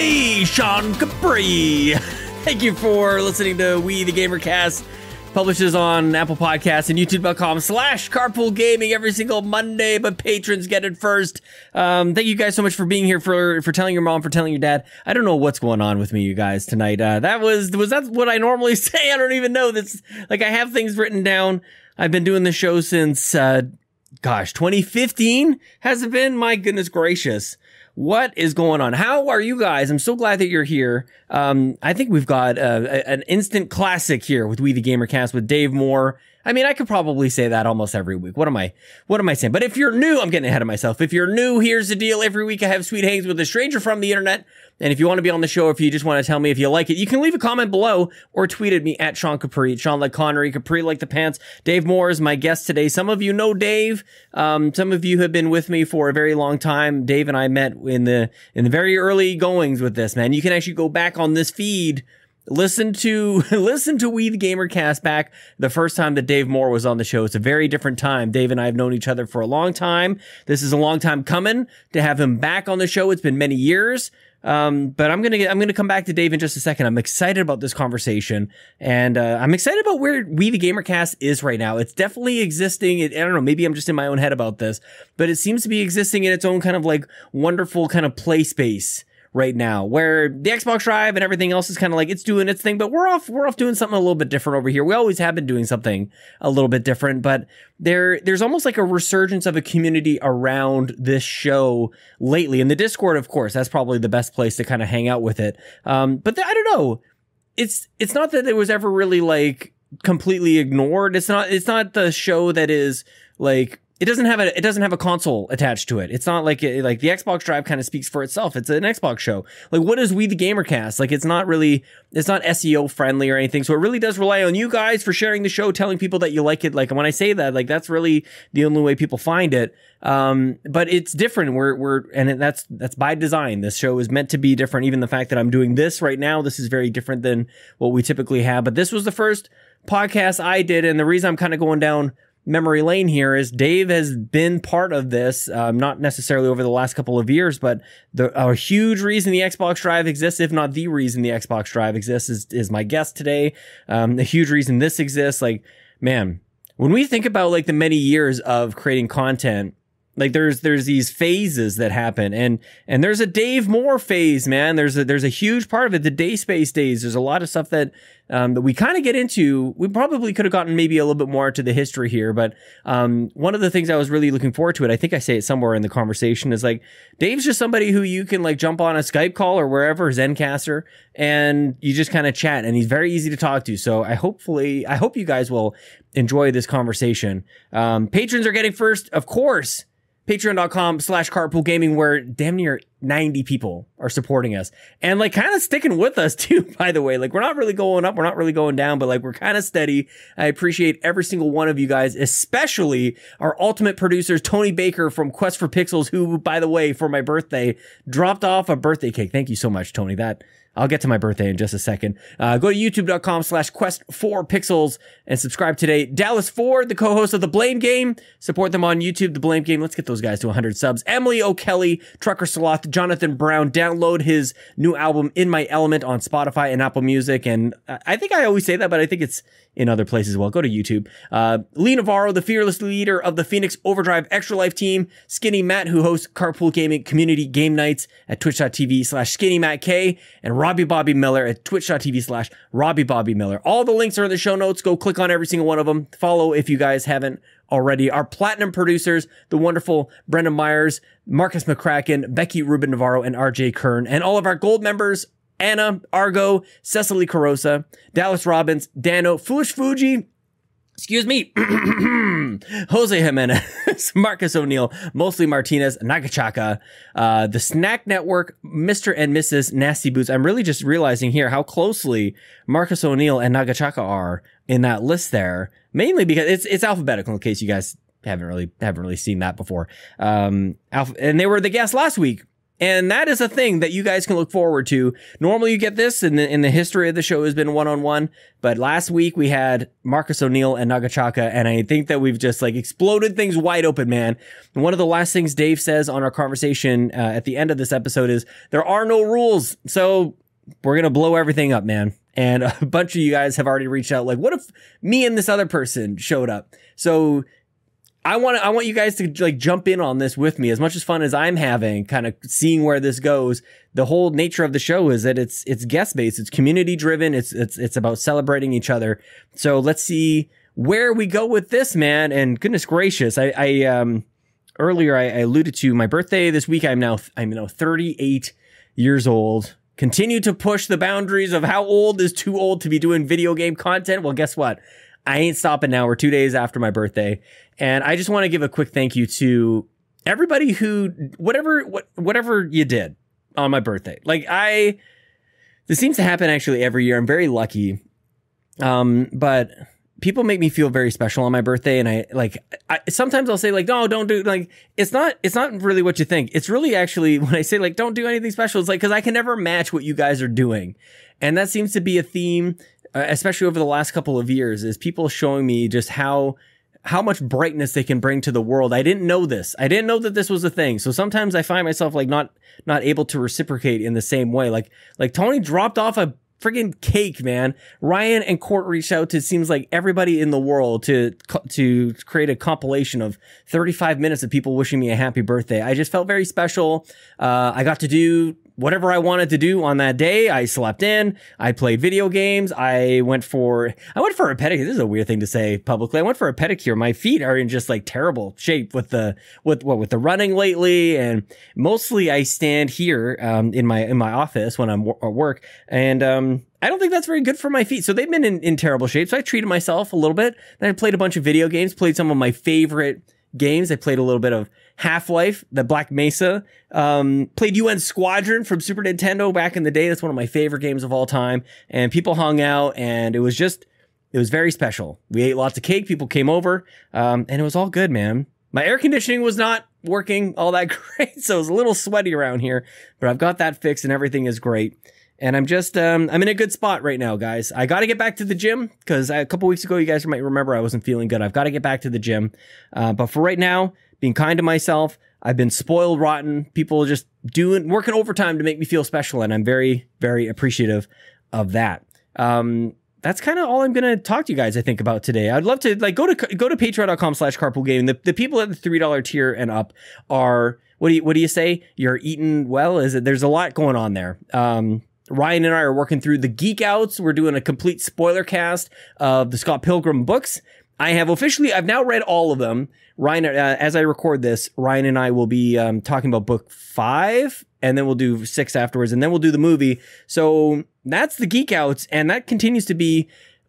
me, Sean Capri. Thank you for listening to We the GamerCast. Publishes on Apple Podcasts and YouTube.com/carpoolgaming every single Monday, but patrons get it first. Thank you guys so much for being here, for telling your mom, for telling your dad. I don't know what's going on with me, you guys, tonight. Was that what I normally say? I don't even know. This, like, I have things written down. I've been doing the show since, 2015 has it been? My goodness gracious. What is going on? How are you guys? I'm so glad that you're here. I think we've got an instant classic here with We the GamerCast with Dave Moore. I mean, I could probably say that almost every week. What am I saying? But if you're new, I'm getting ahead of myself. If you're new, here's the deal. Every week I have sweet hangs with a stranger from the internet. And if you want to be on the show, if you just want to tell me if you like it, you can leave a comment below or tweet at me at Sean Capri. Sean like Connery, Capri like the pants. Dave Moore is my guest today. Some of you know Dave. Some of you have been with me for a very long time. Dave and I met in the very early goings with this, man. You can actually go back on this feed. Listen to We the GamerCast back the first time that Dave Moore was on the show. It's a very different time. Dave and I have known each other for a long time. This is a long time coming to have him back on the show. It's been many years. But I'm gonna come back to Dave in just a second. I'm excited about this conversation, and I'm excited about where We the GamerCast is right now. It's definitely existing. I don't know, maybe I'm just in my own head about this, but it seems to be existing in its own kind of like wonderful kind of play space right now, where the Xbox Drive and everything else is kind of like, it's doing its thing, but we're off doing something a little bit different over here. We always have been doing something a little bit different, but there's almost like a resurgence of a community around this show lately. And the Discord, of course, that's probably the best place to kind of hang out with it. But I don't know. It's not that it was ever really like completely ignored. It's not the show that is like, it doesn't have a console attached to it. It's not like the Xbox Drive kind of speaks for itself. It's an Xbox show. Like, what is We the GamerCast? Like, it's not SEO friendly or anything. So it really does rely on you guys for sharing the show, telling people that you like it. Like, when I say that, like, that's really the only way people find it. But it's different. That's by design. This show is meant to be different. Even the fact that I'm doing this right now, this is very different than what we typically have. But this was the first podcast I did. And the reason I'm kind of going down memory lane here is Dave has been part of this, not necessarily over the last couple of years, but a huge reason the Xbox Drive exists, if not the reason the Xbox Drive exists, is my guest today. A huge reason this exists. Like, man, when we think about like the many years of creating content, like there's these phases that happen, and there's a Dave Moore phase, man. There's a huge part of it, the day space days. There's a lot of stuff that we kind of get into. We probably could have gotten maybe a little bit more to the history here, but one of the things I was really looking forward to, it, I think I say it somewhere in the conversation, is like, Dave's just somebody who you can like jump on a Skype call or wherever, Zencaster, and you just kind of chat, and he's very easy to talk to. So I hope you guys will enjoy this conversation. Patrons are getting first, of course. Patreon.com/carpoolgaming, where damn near 90 people are supporting us and like kind of sticking with us too, by the way. Like, we're not really going up, we're not really going down, but like, we're kind of steady. I appreciate every single one of you guys, especially our ultimate producers, Tony Baker from Quest for Pixels, who, by the way, for my birthday, dropped off a birthday cake. Thank you so much, Tony. I'll get to my birthday in just a second. Go to youtube.com/quest4pixels and subscribe today. Dallas Ford, the co-host of The Blame Game. Support them on YouTube, The Blame Game. Let's get those guys to 100 subs. Emily O'Kelly, Trucker Sloth, Johnathan Brown. Download his new album, In My Element, on Spotify and Apple Music. And I think I always say that, but I think it's in other places as well. Go to YouTube. Lee Navarro, the fearless leader of the Phoenix Overdrive Extra Life team. Skinny Matt, who hosts Carpool Gaming Community Game Nights at twitch.tv/SkinnyMattK. And Robby Bobby Miller at twitch.tv/Robby Bobby Miller. All the links are in the show notes. Go click on every single one of them. Follow if you guys haven't already. Our platinum producers, the wonderful Brendan Myers, Marcus McCracken, Becky Rubin Navarro, and RJ Kern. And all of our gold members, Anna, Argo, Cecily Carosa, Dallas Robbins, Dano, Foolish Fuji, excuse me, Jose Jimenez, Marcus O'Neill, Mostly Martinez, Nagachaka, the Snack Network, Mr. and Mrs. Nasty Boots. I'm really just realizing here how closely Marcus O'Neill and Nagachaka are in that list there, mainly because it's alphabetical, in case you guys haven't really seen that before. And they were the guests last week And that is a thing that you guys can look forward to. Normally you get this in the history of the show has been one-on-one, but last week we had Marcus O'Neill and Nagachaka, and I think that we've just like exploded things wide open, man. And one of the last things Dave says on our conversation at the end of this episode is, there are no rules, so we're going to blow everything up, man. And a bunch of you guys have already reached out like, what if me and this other person showed up? So I want you guys to like jump in on this with me. As much as fun as I'm having, kind of seeing where this goes. The whole nature of the show is that it's guest based, it's community driven, it's about celebrating each other. So let's see where we go with this, man. And goodness gracious, earlier I alluded to my birthday this week. I'm now 38 years old. Continue to push the boundaries of how old is too old to be doing video game content. Well, guess what? I ain't stopping now. We're 2 days after my birthday. And I just want to give a quick thank you to everybody who, whatever you did on my birthday. Like this seems to happen actually every year. I'm very lucky. But people make me feel very special on my birthday. And I sometimes I'll say like, no, don't do like, it's not really what you think. It's really actually when I say like, don't do anything special, it's like, cause I can never match what you guys are doing. And that seems to be a theme, especially over the last couple of years, is people showing me just how much brightness they can bring to the world. I didn't know this. I didn't know that this was a thing. So sometimes I find myself like not able to reciprocate in the same way. Like Tony dropped off a friggin' cake, man. Ryan and Court reached out to, seems like everybody in the world to create a compilation of 35 minutes of people wishing me a happy birthday. I just felt very special. I got to do whatever I wanted to do on that day. I slept in, I played video games, I went for a pedicure. This is a weird thing to say publicly. I went for a pedicure. My feet are in just like terrible shape with the running lately, and mostly I stand here in my office when I'm at work, and I don't think that's very good for my feet. So they've been in terrible shape. So I treated myself a little bit. Then I played a bunch of video games, played some of my favorite games. I played a little bit of Half-Life, the Black Mesa, played UN Squadron from Super Nintendo back in the day. That's one of my favorite games of all time. And people hung out, and it was very special. We ate lots of cake. People came over, and it was all good, man. My air conditioning was not working all that great, so it was a little sweaty around here, but I've got that fixed and everything is great. And I'm just, I'm in a good spot right now, guys. I got to get back to the gym because a couple weeks ago, you guys might remember I wasn't feeling good. I've got to get back to the gym. But for right now, being kind to myself, I've been spoiled rotten. People just working overtime to make me feel special. And I'm very, very appreciative of that. That's kind of all I'm going to talk to you guys, I think, about today. I'd love to like go to patreon.com/carpoolgaming. The people at the $3 tier and up are, what do you say? You're eating well? There's a lot going on there. Ryan and I are working through the Geek Outs. We're doing a complete spoiler cast of the Scott Pilgrim books. I've now read all of them. Ryan, as I record this, Ryan and I will be talking about book 5, and then we'll do 6 afterwards, and then we'll do the movie. So that's the Geek Outs, and that continues to be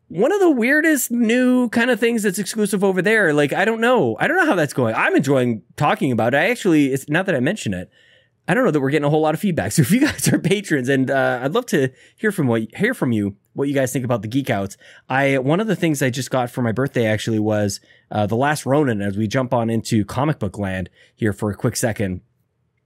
one of the weirdest new kind of things that's exclusive over there. Like, I don't know how that's going. I'm enjoying talking about it. It's not that I mention it, I don't know that we're getting a whole lot of feedback. So if you guys are patrons, and I'd love to hear from you what you guys think about the Geek Outs. One of the things I just got for my birthday actually was The Last Ronin, as we jump on into comic book land here for a quick second.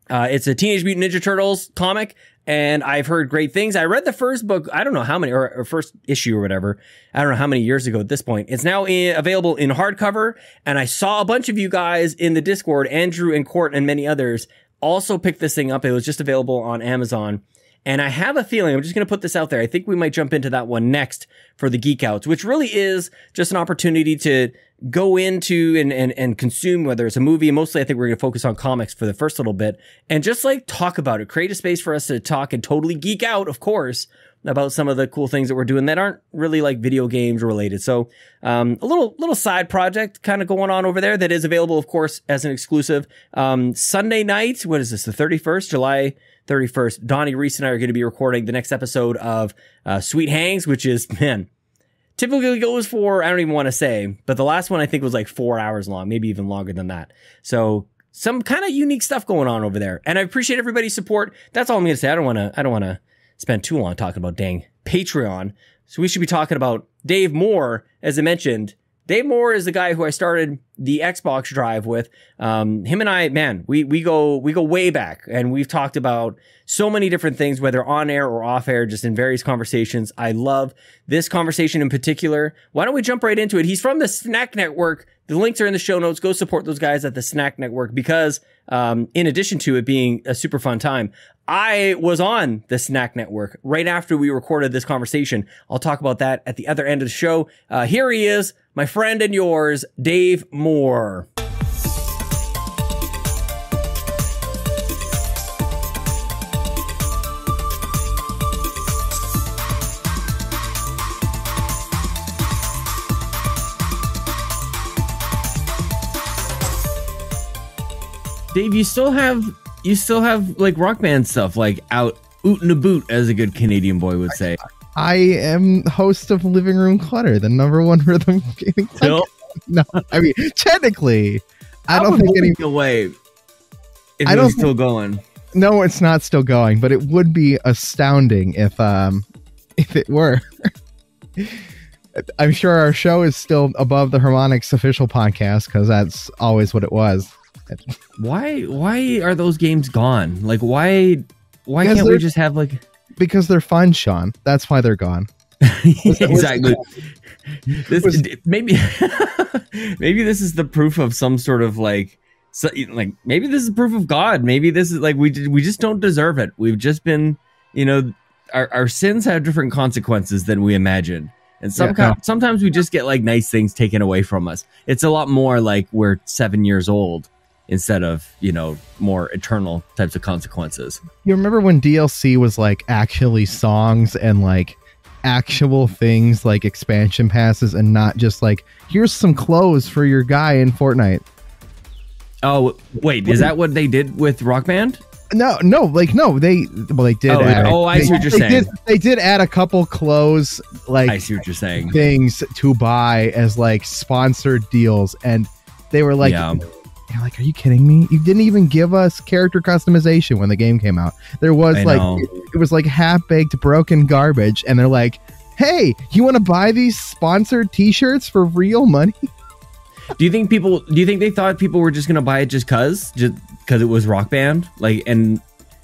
It's a Teenage Mutant Ninja Turtles comic, and I've heard great things. I read the first book, I don't know how many, or first issue or whatever. I don't know how many years ago at this point. It's now available in hardcover, and I saw a bunch of you guys in the Discord, Andrew and Court and many others, also picked this thing up. It was just available on Amazon. And I have a feeling, I'm just going to put this out there, I think we might jump into that one next for the Geek Outs, which really is just an opportunity to go into and consume, whether it's a movie. Mostly I think we're going to focus on comics for the first little bit, and just like talk about it, create a space for us to talk and totally geek out, of course, about some of the cool things that we're doing that aren't really like video games related. So a little side project kind of going on over there that is available, of course, as an exclusive. Sunday night, what is this, the 31st, July 31st, Donnie Reese and I are going to be recording the next episode of Sweet Hangs, which is, man, typically goes for, I don't even want to say, but the last one I think was like 4 hours long, maybe even longer than that. So some kind of unique stuff going on over there. And I appreciate everybody's support. That's all I'm going to say. I don't want to spend too long talking about dang Patreon. So we should be talking about Dave Moore. As I mentioned, Dave Moore is the guy who I started the Xbox Drive with. Him and I, man, we go way back, and we've talked about so many different things, whether on air or off air, just in various conversations. I love this conversation in particular. Why don't we jump right into it? He's from the Snack Network. The links are in the show notes. Go support those guys at the Snack Network because in addition to it being a super fun time, I was on the Snack Network right after we recorded this conversation. I'll talk about that at the other end of the show. Here he is, my friend and yours, Dave Moore. Dave, you still have like Rock Band stuff like out in a boot, as a good Canadian boy would say. I am host of Living Room Clutter, the #1 rhythm gaming podcast. No, I mean technically, I don't think any way. If it was still going. No, it's not still going, but it would be astounding if it were. I'm sure our show is still above the Harmonix official podcast because that's always what it was. Why are those games gone? Like why can't we just have like... Because they're fun, Sean. That's why they're gone. Exactly. Maybe this is the proof of some sort of like maybe this is proof of God. Maybe this is like we just don't deserve it. We've just been, our sins have different consequences than we imagine. And sometimes we just get like nice things taken away from us. It's a lot more like we're 7 years old instead of, more eternal types of consequences. You remember when DLC was like actually songs and like actual things like expansion passes and not just like, here's some clothes for your guy in Fortnite. Oh, wait, is that what they did with Rock Band? No, they did. I see what you're saying. They did add a couple clothes, like I see what you're saying. Things to buy as like sponsored deals, and they were like, You're like, are you kidding me? You didn't even give us character customization when the game came out. There was it was like half-baked broken garbage, and they're like, hey, you want to buy these sponsored t-shirts for real money? Do you think they thought people were just going to buy it just cause it was Rock Band? Like, and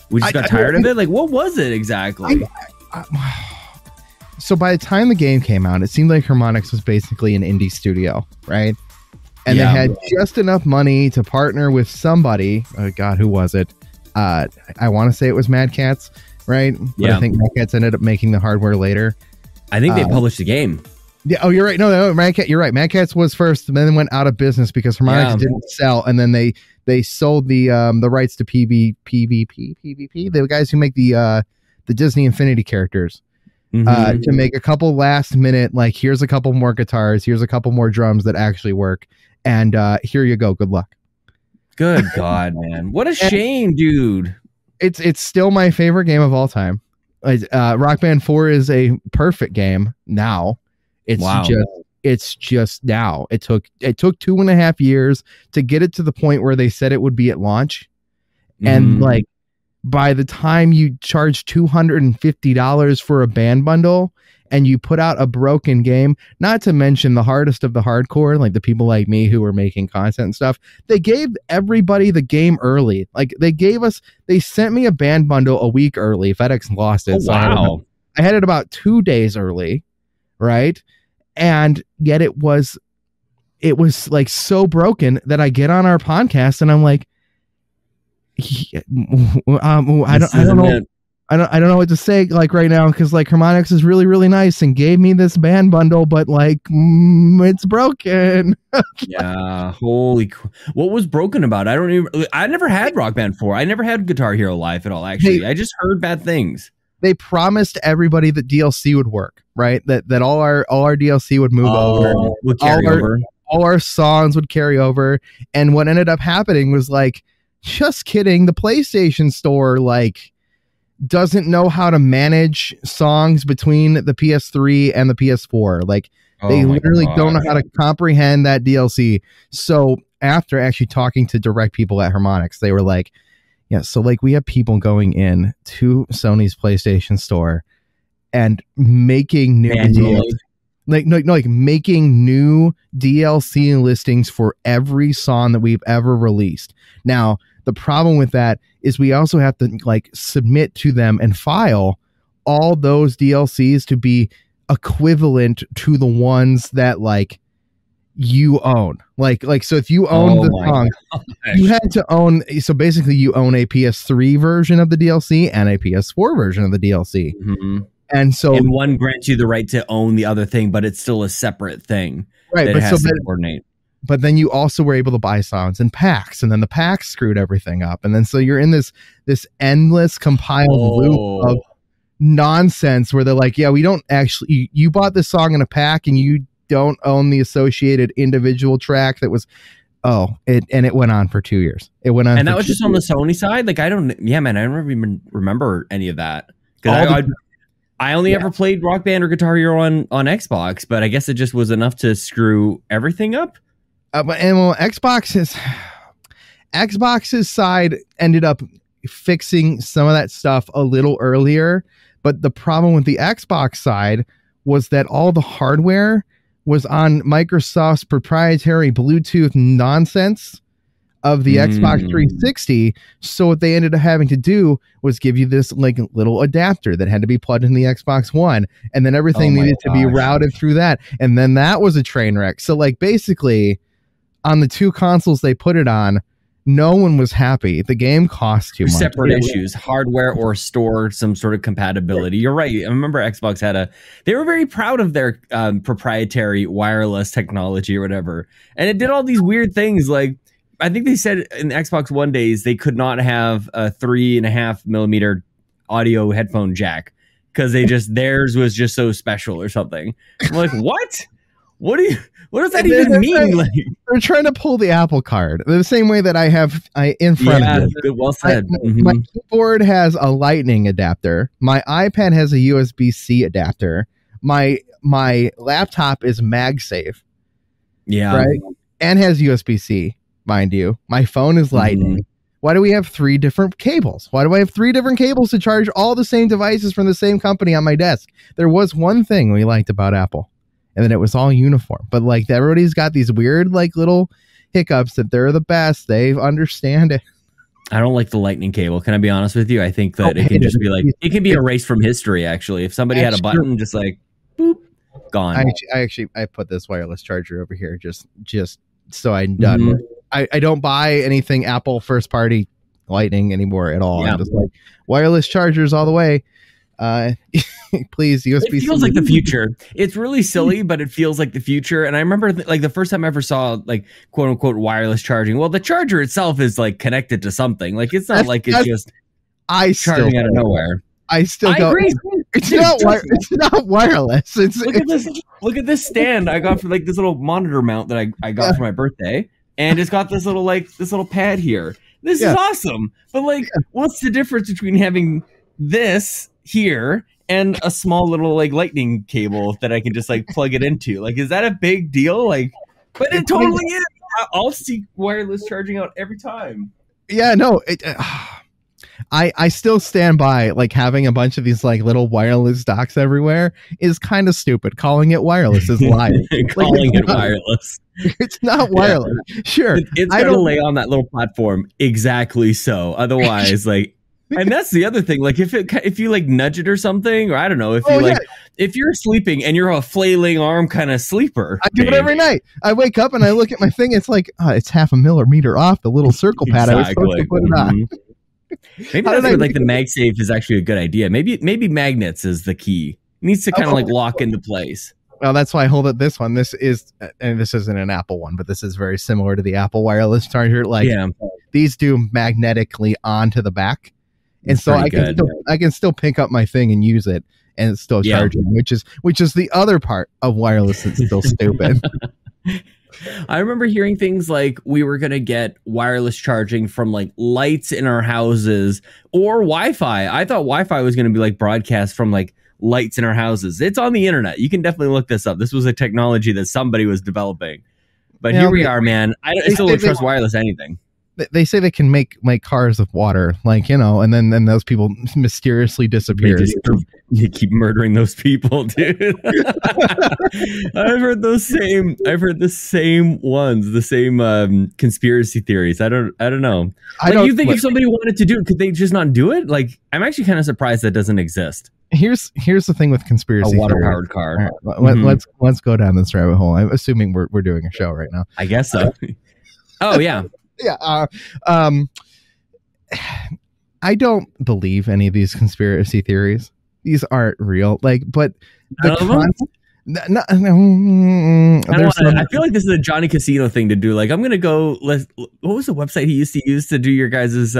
we just got tired of it? Like, what was it exactly? So by the time the game came out, it seemed like Harmonix was basically an indie studio, right? And they had just enough money to partner with somebody. Oh God, who was it? I want to say it was Mad Catz, right? But I think Mad Catz ended up making the hardware later. I think they published the game. Yeah. Oh, you're right. No, you're right. Mad Catz was first, and then went out of business because Harmonix didn't sell, and then they sold the rights to PvP, the guys who make the Disney Infinity characters. To make a couple last minute, like, here's a couple more guitars, here's a couple more drums that actually work, and here you go, good luck. Good God, man, what a shame, dude. It's still my favorite game of all time. Rock Band 4 is a perfect game now. It's just now. It took 2.5 years to get it to the point where they said it would be at launch, and like, by the time you charge $250 for a band bundle and you put out a broken game, not to mention the hardest of the hardcore, like the people like me who were making content and stuff, they gave everybody the game early. Like they sent me a band bundle a week early. FedEx lost it. Oh, wow. So I had it about 2 days early. Right. And yet it was like so broken that I get on our podcast and I'm like, I don't know what to say like right now, because like Harmonix is really, really nice and gave me this band bundle, but like it's broken. Yeah, holy what was broken about it? I never had Rock Band 4. I never had Guitar Hero Live at all, actually. I just heard bad things. They promised everybody that DLC would work, right? That all our DLC would move over. Would carry over. All our songs would carry over. And what ended up happening was like, just kidding, the PlayStation Store like doesn't know how to manage songs between the PS3 and the PS4. Like they literally don't know how to comprehend that DLC. So after actually talking to direct people at Harmonix, they were like, yeah, so like we have people going in to Sony's PlayStation Store and making new games like making new DLC listings for every song that we've ever released. Now, the problem with that is we also have to like submit to them and file all those DLCs to be equivalent to the ones that like you own. Like so if you own the song, you had to own, so basically you own a PS3 version of the DLC and a PS4 version of the DLC. Mm-hmm. And one grants you the right to own the other thing, but it's still a separate thing, right? That has to coordinate. But then you also were able to buy songs in packs, and then the packs screwed everything up, and then so you're in this endless compiled loop of nonsense where they're like, yeah, we don't actually, you bought this song in a pack and you don't own the associated individual track that was it went on for 2 years. It went on, and that was just on the Sony side. Like I don't even remember any of that, because I only ever played Rock Band or Guitar Hero on Xbox, but I guess it just was enough to screw everything up. Xbox's side ended up fixing some of that stuff a little earlier, but the problem with the Xbox side was that all the hardware was on Microsoft's proprietary Bluetooth nonsense of the Xbox 360. So what they ended up having to do was give you this like little adapter that had to be plugged in the Xbox One, and then everything needed to be routed through that, and then that was a train wreck. So like basically on the two consoles they put it on, no one was happy. The game cost too much. Separate issues, hardware or store some sort of compatibility. You're right. I remember Xbox they were very proud of their proprietary wireless technology or whatever. And it did all these weird things. Like, I think they said in the Xbox One days, they could not have a 3.5 millimeter audio headphone jack because theirs was just so special or something. I'm like, what? What does that even mean? They're trying to pull the Apple card the same way that I in front of me. Well said. My keyboard has a Lightning adapter. My iPad has a USB-C adapter. My laptop is MagSafe. Yeah. Right? And has USB-C, mind you. My phone is Lightning. Why do we have 3 different cables? Why do I have 3 different cables to charge all the same devices from the same company on my desk? There was one thing we liked about Apple, and then it was all uniform. But like everybody's got these weird like little hiccups that they're the best. They understand it. I don't like the Lightning cable. Can I be honest with you? I think that it can just be like, it can be erased from history. Actually, if somebody had a button, just like boop, gone. I put this wireless charger over here just so I'm done. I don't buy anything Apple first party Lightning anymore at all. I'm just like wireless chargers all the way. Please, USB-C. It feels like the future. It's really silly, but it feels like the future. And I remember like the first time I ever saw like quote unquote wireless charging. Well, the charger itself is like connected to something. Like it's not like it's just charging out of nowhere. I agree. It's not wireless. Look at this stand I got for like this little monitor mount that I got for my birthday, and it's got this little pad here. This is awesome. But like, what's the difference between having this here and a small little like lightning cable that I can just like plug it into? Like, is that a big deal? Like, but it totally is. I'll see wireless charging out every time. Yeah, no, I still stand by like having a bunch of these like little wireless docks everywhere is kind of stupid. Calling it wireless is lying. Calling it wireless. It's not wireless. Yeah. Sure. It's going to lay on that little platform. Exactly so. Otherwise, like, and that's the other thing. Like if you like nudge it or something, or I don't know, if you're sleeping and you're a flailing arm kind of sleeper. I do it every night. I wake up and I look at my thing. It's like, it's half a millimeter off the little circle pad I was supposed to put it on. Maybe that's where like the MagSafe is actually a good idea. Maybe magnets is the key. It needs to kind of like lock into place. Well, that's why I hold up this one. This is, and this isn't an Apple one, but this is very similar to the Apple wireless charger. Like these do magnetically onto the back. And so I can still pick up my thing and use it and it's still charging, which is the other part of wireless that's still stupid. I remember hearing things like we were going to get wireless charging from like lights in our houses or Wi-Fi. I thought Wi-Fi was going to be like broadcast from like lights in our houses. It's on the internet. You can definitely look this up. This was a technology that somebody was developing. But here we are, man. I still don't trust wireless anything. they say they can make cars of water, like, you know, and then those people mysteriously disappear. They keep murdering those people, dude. I've heard the same ones, the same conspiracy theories. I don't know. Like, you think if somebody wanted to do it, could they just not do it? Like, I'm actually kind of surprised that doesn't exist. Here's the thing with conspiracy. A water-powered car. Right, let's go down this rabbit hole. I'm assuming we're doing a show right now. I guess so. Oh yeah. Yeah. I don't believe any of these conspiracy theories. These aren't real. Like, but I feel like this is a Johnny Casino thing to do. Like, I'm gonna go. What was the website he used to use to do your guys's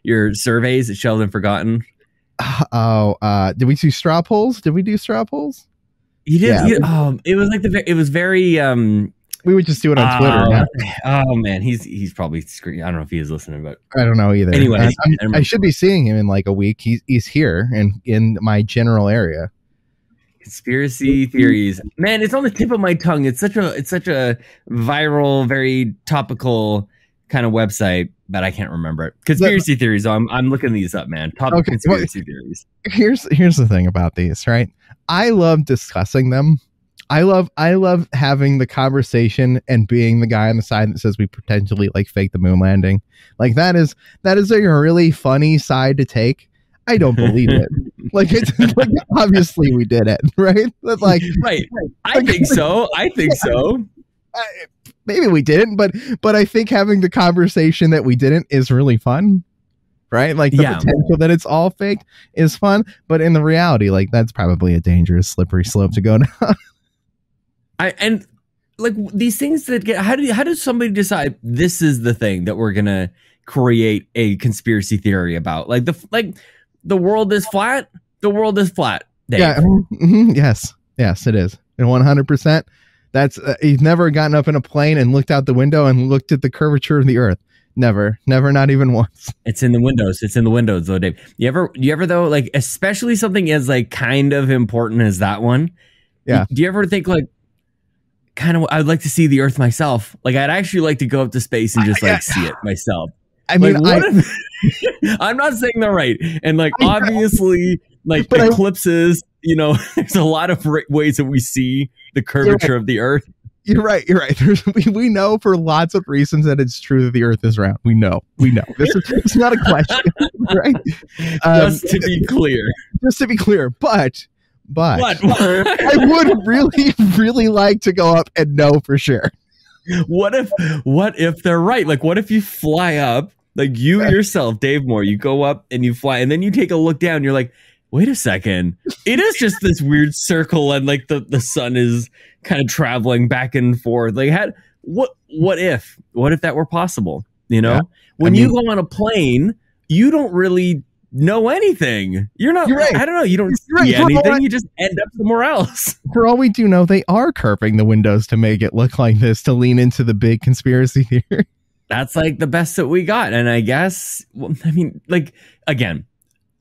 your surveys at Sheldon Forgotten? Did we do straw polls? Did we do straw polls? You did. Yeah. It was like it was very. We would just do it on Twitter. Oh man, he's probably screaming. I don't know if he is listening, but I don't know either. Anyway, I should be seeing him in like a week. He's here and in my general area. Conspiracy theories, man. It's on the tip of my tongue. It's such a viral, very topical kind of website, but I can't remember it. Conspiracy theories. I'm looking these up, man. Conspiracy theories. Here's the thing about these, right? I love discussing them. I love having the conversation and being the guy on the side that says we potentially like fake the moon landing. Like that is a really funny side to take. I don't believe it. Like, it's like, obviously we did it, right? But like, right. I think so. Maybe we didn't, but I think having the conversation that we didn't is really fun. Right? Like the potential that it's all fake is fun, but in the reality, like that's probably a dangerous slippery slope to go down. And like these things that get how does somebody decide this is the thing that we're gonna create a conspiracy theory about? Like the world is flat. The world is flat. Dave. Yeah. Mm-hmm, yes, it is. And 100%. That's you've never gotten up in a plane and looked out the window and looked at the curvature of the Earth. Never, not even once. It's in the windows though, Dave. You ever though, like especially something as like kind of important as that one. Yeah. Do you ever think like, kind of, I'd like to see the Earth myself. Like I'd actually like to go up to space and just like see it myself. I mean, like, I'm not saying they're right. And like, obviously like eclipses, you know, there's a lot of ways that we see the curvature of the Earth. You're right. We know for lots of reasons that it's true that the Earth is round. We know. This is not a question, right? Just to be clear, but I would really, really like to go up and know for sure. What if they're right? Like, what if you fly up, like you yourself, Dave Moore, you go up and you fly, and then you take a look down, you're like, wait a second, it is just this weird circle, and like the sun is kind of traveling back and forth. Like, what if that were possible? You know, when you go on a plane, you don't really know anything. You're not. You're right. I don't know. You don't see anything. You just end up somewhere else. For all we do know, they are curving the windows to make it look like this to lean into the big conspiracy theory. That's like the best that we got, and I guess. Well, I mean, like again,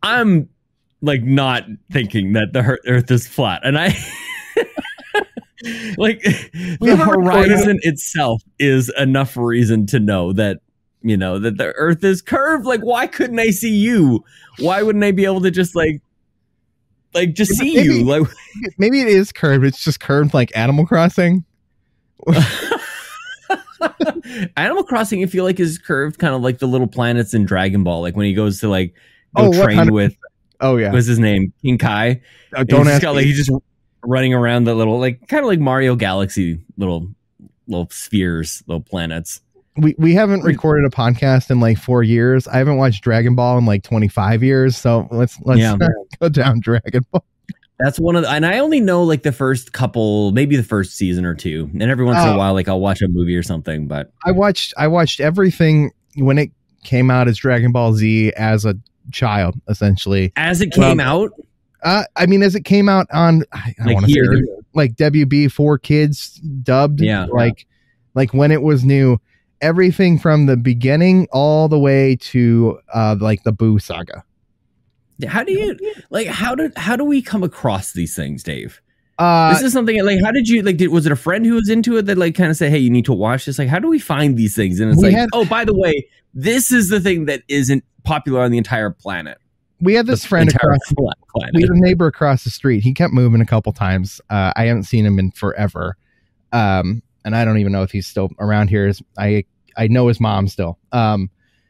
I'm like not thinking that the Earth is flat, and I. Like the horizon itself is enough reason to know that. You know, that the Earth is curved. Like, why couldn't I see you? Why wouldn't I be able to just see you? Like, maybe it is curved. It's just curved like Animal Crossing. Animal Crossing, I feel like, is curved kind of like the little planets in Dragon Ball. Like when he goes to like go train with. Oh yeah, what's his name? King Kai. Don't ask. He's just running around the little like kind of like Mario Galaxy little spheres, little planets. We haven't recorded a podcast in like 4 years. I haven't watched Dragon Ball in like 25 years. So let's go down Dragon Ball. That's one of the, and I only know like the first couple, maybe the first season or two. And every once in a while, like I'll watch a movie or something, but I watched everything when it came out as Dragon Ball Z as a child, essentially. As it came out? I mean, as it came out on, I want to say like WB 4Kids dubbed. Yeah. Like when it was new. Everything from the beginning all the way to like the Boo saga. How do you like how do we come across these things, Dave? This is something like, how did you like? Was it a friend who was into it that like kind of said, "Hey, you need to watch this"? Like, how do we find these things? And it's like, oh, by the way, this is the thing that isn't popular on the entire planet. We had this friend across the planet. We had a neighbor across the street. He kept moving a couple times. I haven't seen him in forever, and I don't even know if he's still around here. I know his mom still.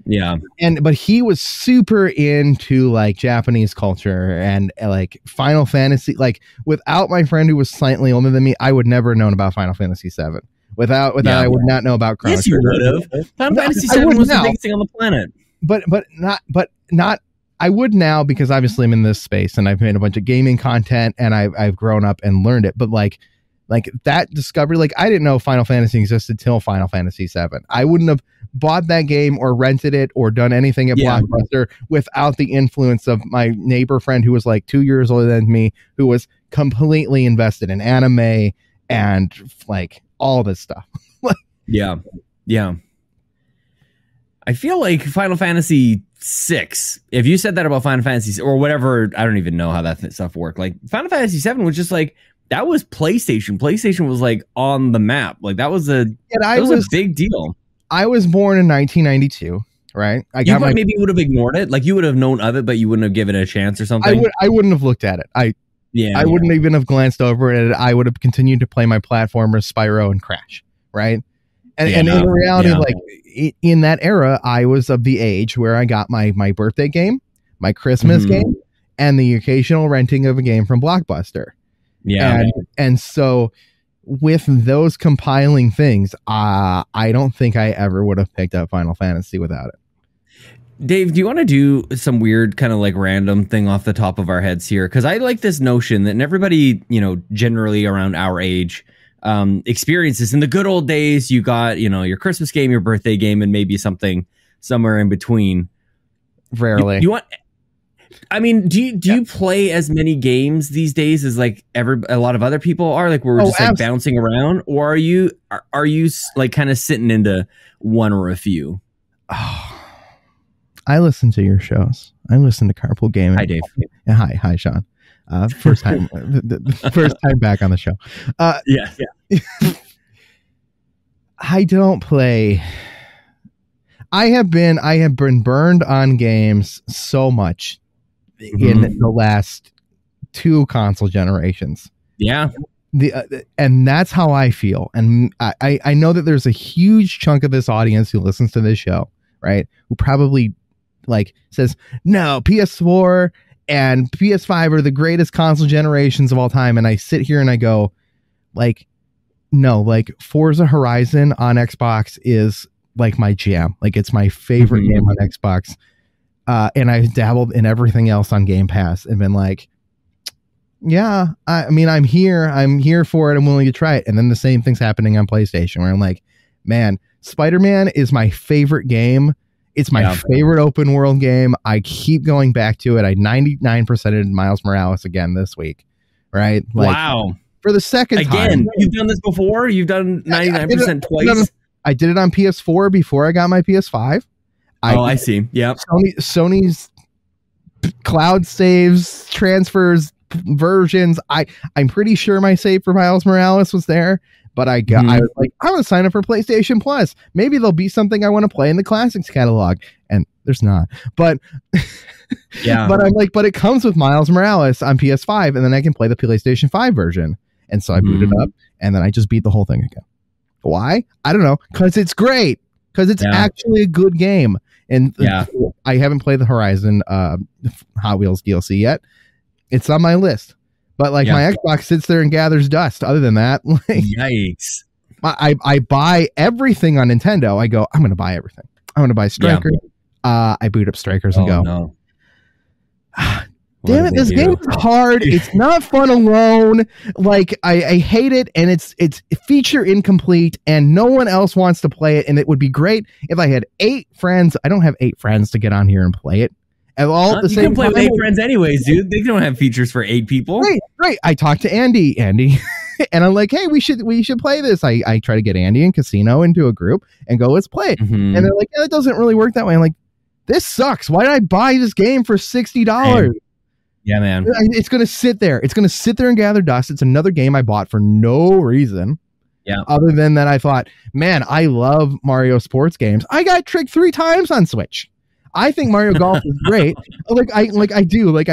Yeah. But he was super into like Japanese culture and like Final Fantasy. Like without my friend who was slightly older than me, I would never have known about Final Fantasy VII. Without I would not know about Chrono Trigger. Yes, you would have. Final Fantasy VII was the biggest thing on the planet. But not I would now, because obviously I'm in this space and I've made a bunch of gaming content and I've grown up and learned it. But like that discovery, like I didn't know Final Fantasy existed till Final Fantasy VII. I wouldn't have bought that game or rented it or done anything at Blockbuster without the influence of my neighbor friend who was like 2 years older than me, who was completely invested in anime and like all this stuff. Yeah. I feel like Final Fantasy VI, if you said that about Final Fantasy or whatever, I don't even know how that stuff worked. Like Final Fantasy VII was just like, that was PlayStation. PlayStation was like on the map. Like that was a big deal. I was born in 1992, right? Maybe you would have ignored it. Like you would have known of it, but you wouldn't have given it a chance or something. I wouldn't have looked at it. I wouldn't even have glanced over it. I would have continued to play my platformers, Spyro and Crash, right? And in reality, like in that era, I was of the age where I got my birthday game, my Christmas game, and the occasional renting of a game from Blockbuster. Yeah. And so with those compiling things, I don't think I ever would have picked up Final Fantasy without it. Dave, do you want to do some weird kind of like random thing off the top of our heads here? Because I like this notion that everybody, generally around our age experiences. In the good old days, you got, your Christmas game, your birthday game, and maybe something somewhere in between. Rarely. You want... I mean, do you play as many games these days as like a lot of other people are, like we're just like bouncing around, or are you like kind of sitting into one or a few? Oh, I listen to your shows. I listen to Carpool Gaming. Hi, Dave. Hi, Sean. First time, first time back on the show. Yeah. I don't play. I have been burned on games so much in the last 2 console generations. Yeah. And that's how I feel. And I know that there's a huge chunk of this audience who listens to this show, right? Who probably like says, no, PS4 and PS5 are the greatest console generations of all time. And I sit here and I go, like, no, like Forza Horizon on Xbox is like my jam. Like it's my favorite game on Xbox. And I've dabbled in everything else on Game Pass and been like, yeah, I mean, I'm here for it. I'm willing to try it. And then the same thing's happening on PlayStation where I'm like, man, Spider-Man is my favorite game. It's my favorite open world game. I keep going back to it. I 99%ed Miles Morales again this week. Right. Like, wow. For the second time. You've done this before? You've done 99% twice? I did it on PS4 before I got my PS5. I see. Yeah. Sony's cloud saves, transfers, versions. I'm pretty sure my save for Miles Morales was there, but I was like, I'm gonna sign up for PlayStation Plus. Maybe there'll be something I want to play in the classics catalog, and there's not. But yeah. But I'm like, but it comes with Miles Morales on PS5, and then I can play the PlayStation 5 version. And so I booted up, and then I just beat the whole thing again. Why? I don't know. Because it's great. Because it's actually a good game. And I haven't played the Horizon Hot Wheels DLC yet. It's on my list. But like my Xbox sits there and gathers dust. Other than that, like, yikes. I buy everything on Nintendo. I go, I'm going to buy everything. I'm going to buy Strikers. I boot up Strikers and go, no. Damn it, this game is hard. It's not fun alone. Like, I hate it, and it's feature incomplete, and no one else wants to play it, and it would be great if I had 8 friends. I don't have 8 friends to get on here and play it. And all at the same time. You can play with 8 friends anyways, dude. They don't have features for 8 people. Right. I talked to Andy, and I'm like, hey, we should play this. I try to get Andy and Casino into a group and go, let's play it. And they're like, yeah, it doesn't really work that way. I'm like, this sucks. Why did I buy this game for $60? Yeah, man. It's going to sit there. It's going to sit there and gather dust. It's another game I bought for no reason. Yeah. Other than that, I thought, man, I love Mario sports games. I got tricked 3 times on Switch. I think Mario Golf is great. I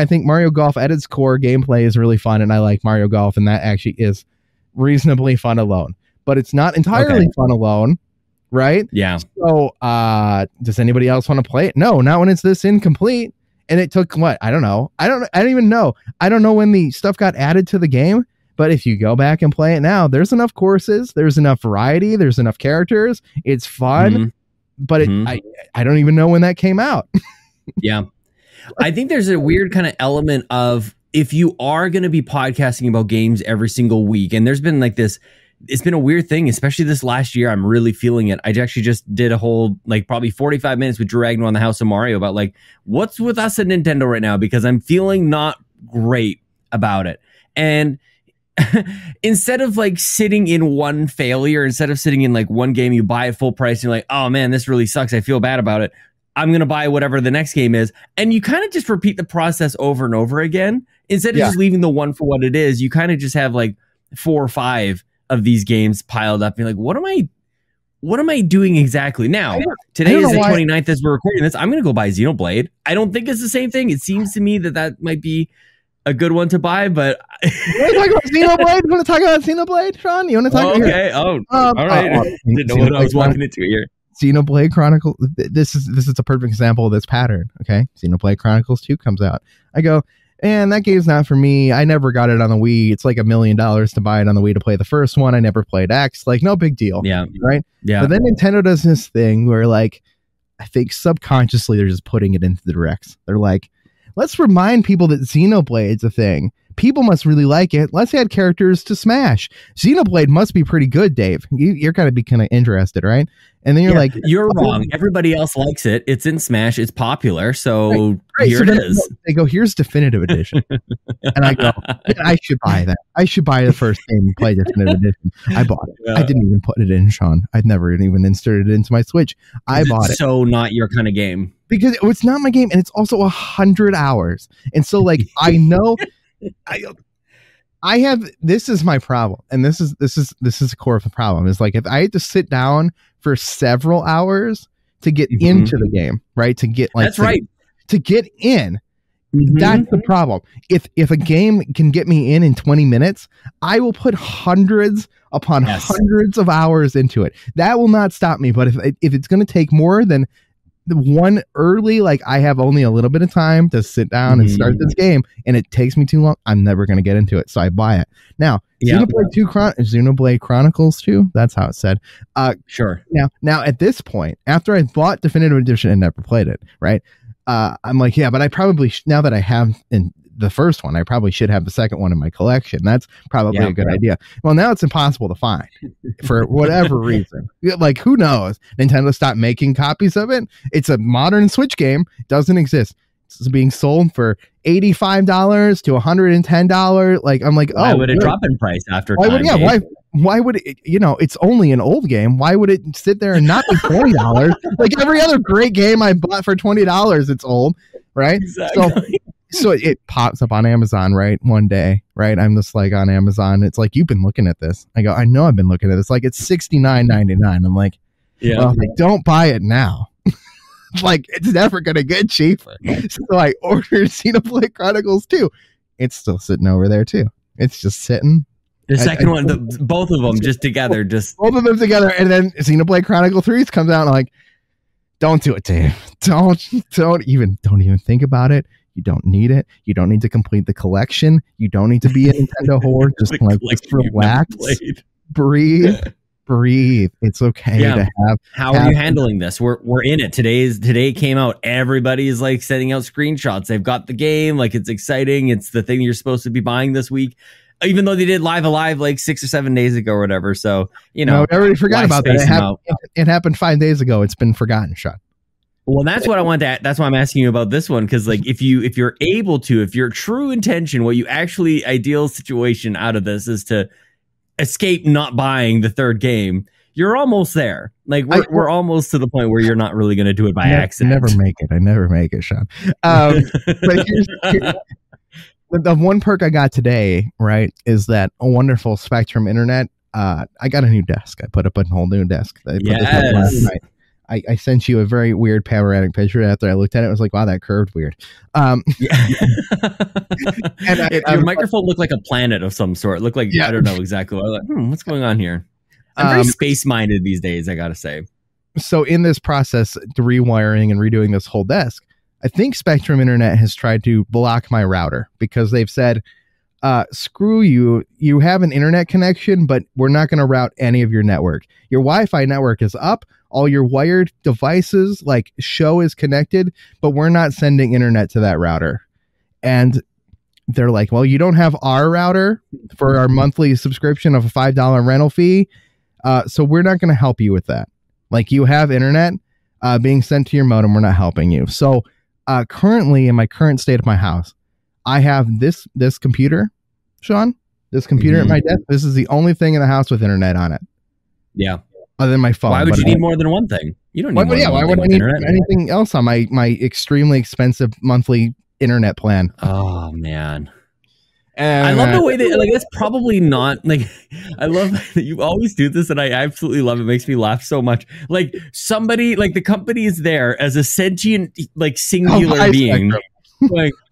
think Mario Golf at its core gameplay is really fun, and I like Mario Golf, and that actually is reasonably fun alone. But it's not entirely fun alone, right? Yeah. So, does anybody else want to play it? No, not when it's this incomplete. And it took what? I don't know. I don't even know. I don't know when the stuff got added to the game. But if you go back and play it now, there's enough courses, there's enough variety, there's enough characters. It's fun, but I don't even know when that came out. Yeah. I think there's a weird kind of element of if you are going to be podcasting about games every single week, and there's been like this, it's been a weird thing, especially this last year. I'm really feeling it. I actually just did a whole, like probably 45 minutes with Drew Agnew on the House of Mario about like, what's with us at Nintendo right now? Because I'm feeling not great about it. And instead of like sitting in one failure, instead of sitting in like one game, you buy it full price and you're like, oh man, this really sucks, I feel bad about it, I'm going to buy whatever the next game is. And you kind of just repeat the process over and over again. Instead of just leaving the one for what it is, you kind of just have like 4 or 5 of these games piled up. You're like, what am I doing exactly? Now, today is the 29th as we're recording this. I'm going to go buy Xenoblade. I don't think it's the same thing. It seems to me that might be a good one to buy, but you want to talk about Xenoblade? You want to talk about Xenoblade, Sean? You want to talk? Okay. All right. Didn't know what I was walking into here. Xenoblade Chronicles. This is a perfect example of this pattern. Okay, Xenoblade Chronicles 2 comes out. I go, and that game's not for me. I never got it on the Wii. It's like $1 million to buy it on the Wii to play the first one. I never played X. Like, no big deal. Yeah. Right. Yeah. But then Nintendo does this thing where, like, I think subconsciously they're just putting it into the directs. They're like, let's remind people that Xenoblade's a thing. People must really like it. Let's add characters to Smash. Xenoblade must be pretty good, Dave. You're going to be kind of interested, right? And then you're like, you're wrong. Everybody else likes it. It's in Smash. It's popular. So here it is. They go, here's Definitive Edition. And I go, I should buy that. I should buy the first game and play Definitive Edition. I bought it. Yeah. I didn't even put it in, Sean. I'd never even inserted it into my Switch. I bought it. So not your kind of game. Because it's not my game, and it's also 100 hours. And so, like, I know... I have, this is my problem, and this is the core of the problem, is like if I had to sit down for several hours to get into the game, right, to get like to get in, that's the problem. If a game can get me in 20 minutes, I will put hundreds upon hundreds of hours into it. That will not stop me. But if it's going to take more than the one early, like I have only a little bit of time to sit down and start this game, and it takes me too long, I'm never going to get into it, so I buy it. Now, Xenoblade Chronicles 2, that's how it's said. Sure. Now at this point, after I bought Definitive Edition and never played it, right? I'm like, yeah, but I probably now that I have in the first one, I probably should have the second one in my collection. That's probably a good idea. Well, now it's impossible to find for whatever reason. Like, who knows? Nintendo stopped making copies of it. It's a modern Switch game. It doesn't exist. It's being sold for $85 to $110. Like, I'm like, oh, why would it drop in price after time? Why would it, it's only an old game. Why would it sit there and not be $20? Like every other great game I bought for $20, it's old, right? Exactly. So it pops up on Amazon, right? One day, right? I'm just like on Amazon. It's like, you've been looking at this. I go, I know I've been looking at this. Like, it's $69.99. I'm like, well, don't buy it now. Like, it's never going to get cheaper. So I ordered Xenoblade Chronicles 2. It's still sitting over there too. It's just sitting. The second one, both of them just together. Both of them together. And then Xenoblade Chronicle 3 comes out and I'm like, don't do it, Dave. Don't even think about it. You don't need it. You don't need to complete the collection. You don't need to be a Nintendo whore. Just relax, breathe. It's okay to have. How are you handling this? We're in it. Today came out. Everybody's like sending out screenshots. They've got the game. Like, it's exciting. It's the thing you're supposed to be buying this week. Even though they did Live Alive like 6 or 7 days ago or whatever. So, no, I already forgot about that. It happened 5 days ago. It's been forgotten, Sean. Well, that's what I want to. That's why I'm asking you about this one, because like if you're able to, if your true intention, what you actually ideal situation out of this is to escape not buying the third game, you're almost there. Like we're almost to the point where you're not really going to do it by accident. I never make it, Sean. But the one perk I got today, right, is that a wonderful Spectrum internet. I got a new desk. I put up a whole new desk. I sent you a very weird panoramic picture. After I looked at it, I was like, wow, that curved weird. And your microphone looked like a planet of some sort. It looked like, I don't know exactly. I was like, what's going on here? I'm very space-minded these days, I got to say. So in this process, the rewiring and redoing this whole desk, I think Spectrum Internet has tried to block my router because they've said, screw you. You have an internet connection, but we're not going to route any of your network. Your Wi-Fi network is up. All your wired devices show is connected, but we're not sending internet to that router. And they're like, well, you don't have our router for our monthly subscription of a $5 rental fee. So we're not going to help you with that. You have internet being sent to your modem. We're not helping you. So currently in my current state of my house, I have this computer, Sean, this computer at my desk. This is the only thing in the house with internet on it. Yeah. Other than my phone. Why would you need more than one thing? You don't need why would I need anything else on my extremely expensive monthly internet plan? Oh, man. I love the way that that's probably not I love that you always do this, and I absolutely love it. It makes me laugh so much. Somebody the company is there as a sentient singular being.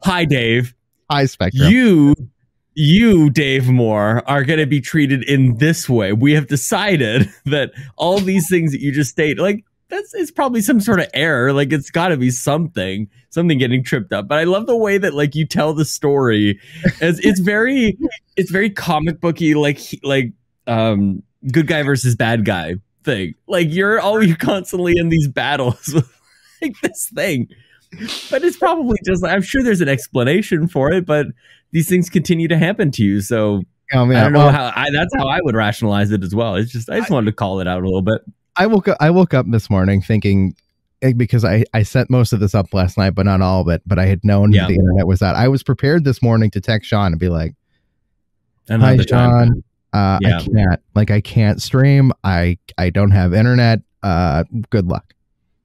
Hi, Dave. Hi, Spectrum. You, Dave Moore, are going to be treated in this way. We have decided that all these things that you just stated, it's probably some sort of error. It's got to be something getting tripped up. But I love the way that you tell the story, as it's very comic booky, good guy versus bad guy thing. You're constantly in these battles with this thing. But it's probably just, I'm sure there's an explanation for it, but these things continue to happen to you. So I don't know that's how I would rationalize it as well. It's just, I just wanted to call it out a little bit. I woke up this morning thinking, because I set most of this up last night, but not all of it, but I had known the internet was out. I was prepared this morning to text Sean and be like, hi, Sean, I can't, I can't stream. I don't have internet. Good luck.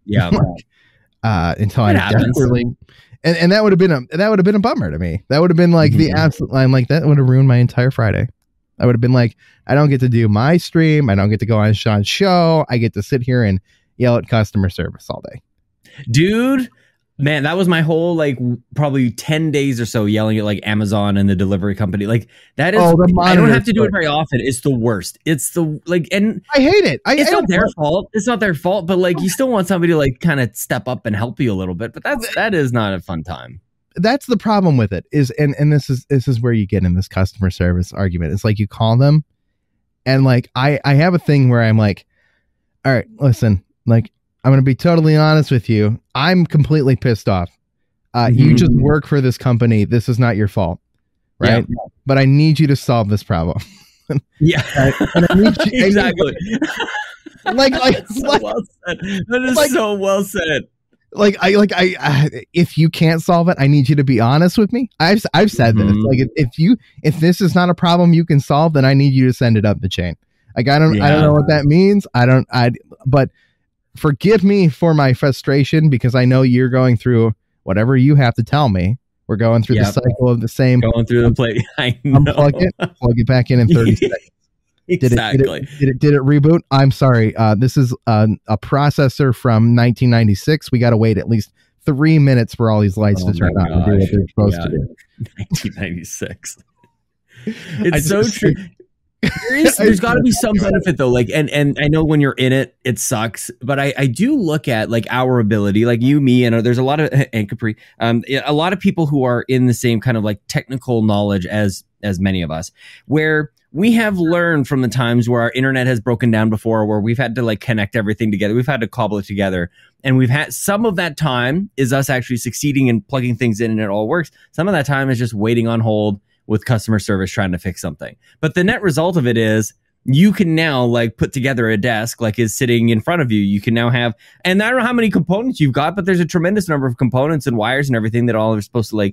Yeah. Until I desperately, and that would have been a bummer to me. That would have been the absolute line. That would have ruined my entire Friday. I would have been I don't get to do my stream. I don't get to go on Sean's show. I get to sit here and yell at customer service all day. Dude, man, that was my whole probably 10 days or so yelling at Amazon and the delivery company. That is, I don't have to do it very often. It's the worst. It's the and I hate it. It's not their fault. It's not their fault, but you still want somebody to kind of step up and help you a little bit. But that is not a fun time. That's the problem with it is, and this is where you get in this customer service argument. It's you call them and I have a thing where I'm all right, listen, I'm going to be totally honest with you. I'm completely pissed off. You just work for this company. This is not your fault. Right. Yeah. But I need you to solve this problem. Yeah. And I need you, exactly. So well said. That is so well said. If you can't solve it, I need you to be honest with me. I've said this. If this is not a problem you can solve, then I need you to send it up the chain. I don't know what that means. But forgive me for my frustration because I know you're going through whatever you have to tell me. We're going through the cycle of the same. Going through the plate. I know. Unplug it, plug it back in 30 seconds. Exactly. Did it reboot? I'm sorry. This is a processor from 1996. We got to wait at least 3 minutes for all these lights to turn on and do what they're supposed to do. 1996. It's so true. There's got to be some benefit though. And I know when you're in it, it sucks. But I do look at our ability, you, me, and there's a lot of and Capri, a lot of people who are in the same kind of technical knowledge as many of us, where we have learned from the times where our internet has broken down before, where we've had to connect everything together. We've had to cobble it together. And we've had some of that time is us actually succeeding and plugging things in and it all works. Some of that time is just waiting on hold with customer service trying to fix something. But the net result of it is you can now put together a desk is sitting in front of you. You can now have, and I don't know how many components you've got, but there's a tremendous number of components and wires and everything that all are supposed to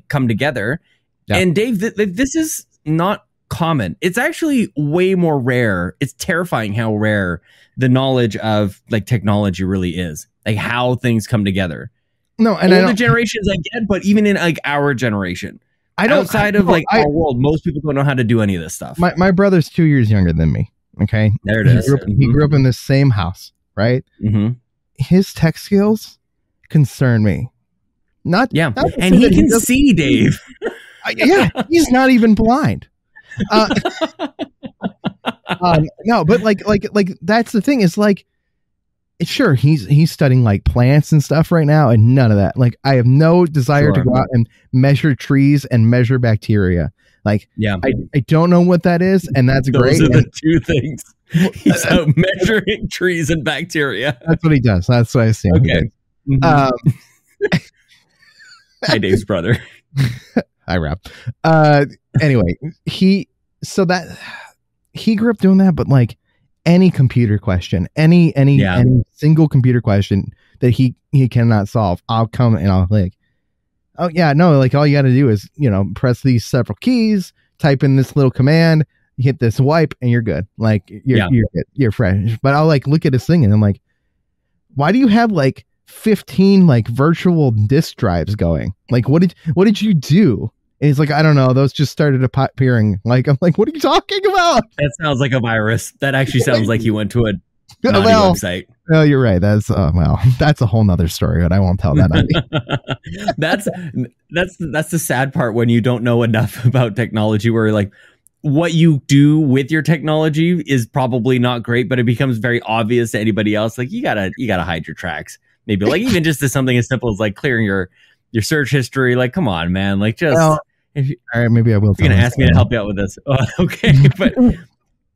come together. Yeah. And Dave, this is not common. It's actually way more rare. It's terrifying how rare the knowledge of technology really is, how things come together. No, and older generations I get, but even in our generation, outside of our world, most people don't know how to do any of this stuff. My brother's 2 years younger than me. Okay. There it is. He grew up in the same house, right? Mm-hmm. His tech skills concern me. Not and he can see, Dave. Yeah, he's not even blind. No, but like that's the thing. Is like, sure, he's studying like plants and stuff right now, and none of that. Like, I have no desire to go out and measure trees and measure bacteria. Like, I don't know what that is, and that's great. Those are the two things. He's out measuring trees and bacteria. That's what he does. That's what I see. Okay. Hi, Dave's brother. Hi, Rob. Anyway, he grew up doing that, but like any computer question, any single computer question that he cannot solve, I'll come and I'll like, oh yeah, no, like all you got to do is, press these several keys, type in this little command, hit this wipe, and you're good. Like you're good. You're fresh. But I'll like look at his thing and I'm like, why do you have like 15 like virtual disk drives going? Like, what did you do? And he's like, I don't know. Those just started appearing. Like, I'm like, what are you talking about? That sounds like a virus. That actually sounds like he went to a naughty website. No, you're right. That's that's a whole nother story, but I won't tell that. That's the sad part when you don't know enough about technology, where like what you do with your technology is probably not great, but it becomes very obvious to anybody else. Like you gotta hide your tracks. Maybe like even just as something as simple as like clearing your search history. Like, come on, man. Like just all right, maybe I will. You're gonna ask me to help you out with this. Okay, but and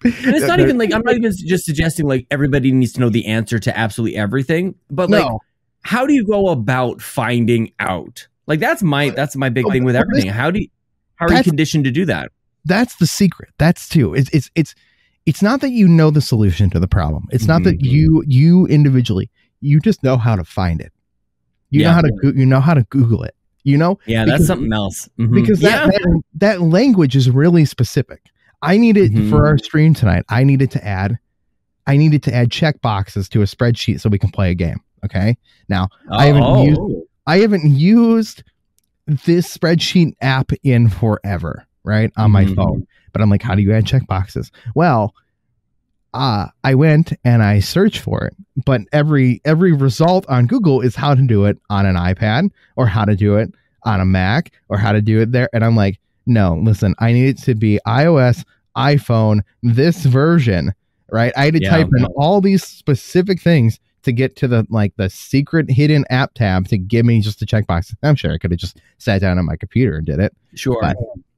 it's not even like I'm not even just suggesting like everybody needs to know the answer to absolutely everything. But like, how do you go about finding out? Like that's my big thing with everything. How are you conditioned to do that? That's the secret. That's too. It's not that you know the solution to the problem. It's not that you individually. You just know how to find it. You know how to Google it. That's something else. Because that language is really specific. I needed for our stream tonight. I needed to add check boxes to a spreadsheet so we can play a game. Okay. Now I haven't used this spreadsheet app in forever, right, on my phone. But I'm like, how do you add check boxes? Well, I went and I searched for it, but every result on Google is how to do it on an iPad or how to do it on a Mac or how to do it there. And I'm like, no, listen, I need it to be iOS, iPhone, this version, right? I had to type in all these specific things to get to the secret hidden app tab to give me just a checkbox. I'm sure I could have just sat down on my computer and did it. Sure.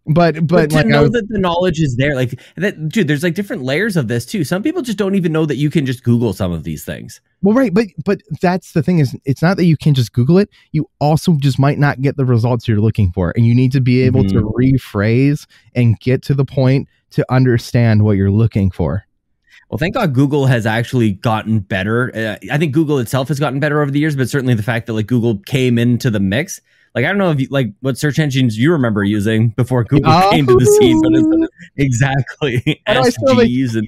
But to like know that the knowledge is there, like that, dude, there's like different layers of this too. Some people just don't even know that you can just Google some of these things. Well, right. But that's the thing is it's not that you can just Google it. You also just might not get the results you're looking for. And you need to be able to rephrase and get to the point to understand what you're looking for. Well, thank God Google has actually gotten better. I think Google itself has gotten better over the years, but certainly the fact that like Google came into the mix. Like, I don't know if you, like what search engines you remember using before Google came to the scene, but exactly. Ask Jeeves and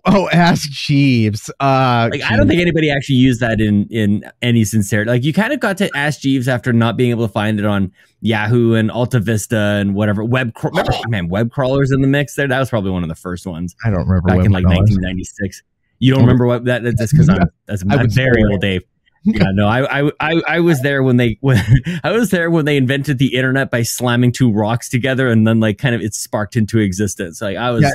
Ask Jeeves. Like, I don't think anybody actually used that in any sincerity. Like, you kind of got to Ask Jeeves after not being able to find it on Yahoo and Alta Vista and whatever web crawlers in the mix there. That was probably one of the first ones. I don't remember back in like 1996. You don't remember what that? That's because I'm very old, Dave. Yeah, no, I was there when they invented the internet by slamming two rocks together and then like kind of it sparked into existence. Like I watched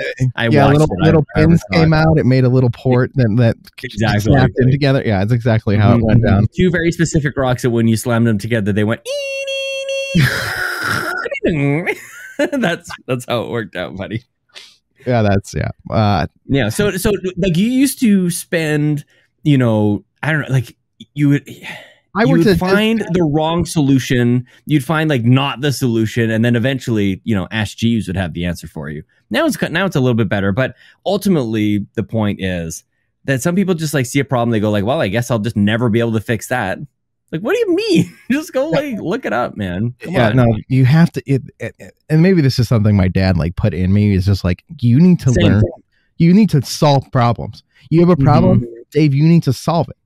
little pins came out. It made a little port that exactly snapped in together. Yeah, it's exactly how it went down. Two very specific rocks that when you slammed them together, they went. That's how it worked out, buddy. Yeah, So like you used to spend, I don't know, like. You would find the wrong solution. You'd find like not the solution, and then eventually, Ask Jeeves would have the answer for you. Now it's a little bit better, but ultimately the point is that some people just like see a problem, they go like, "Well, I guess I'll just never be able to fix that." Like, what do you mean? Just go like look it up, man. Come on. No, you have to. And maybe this is something my dad like put in me. Is just like you need to learn. You need to solve problems. You have a problem, Dave. You need to solve it.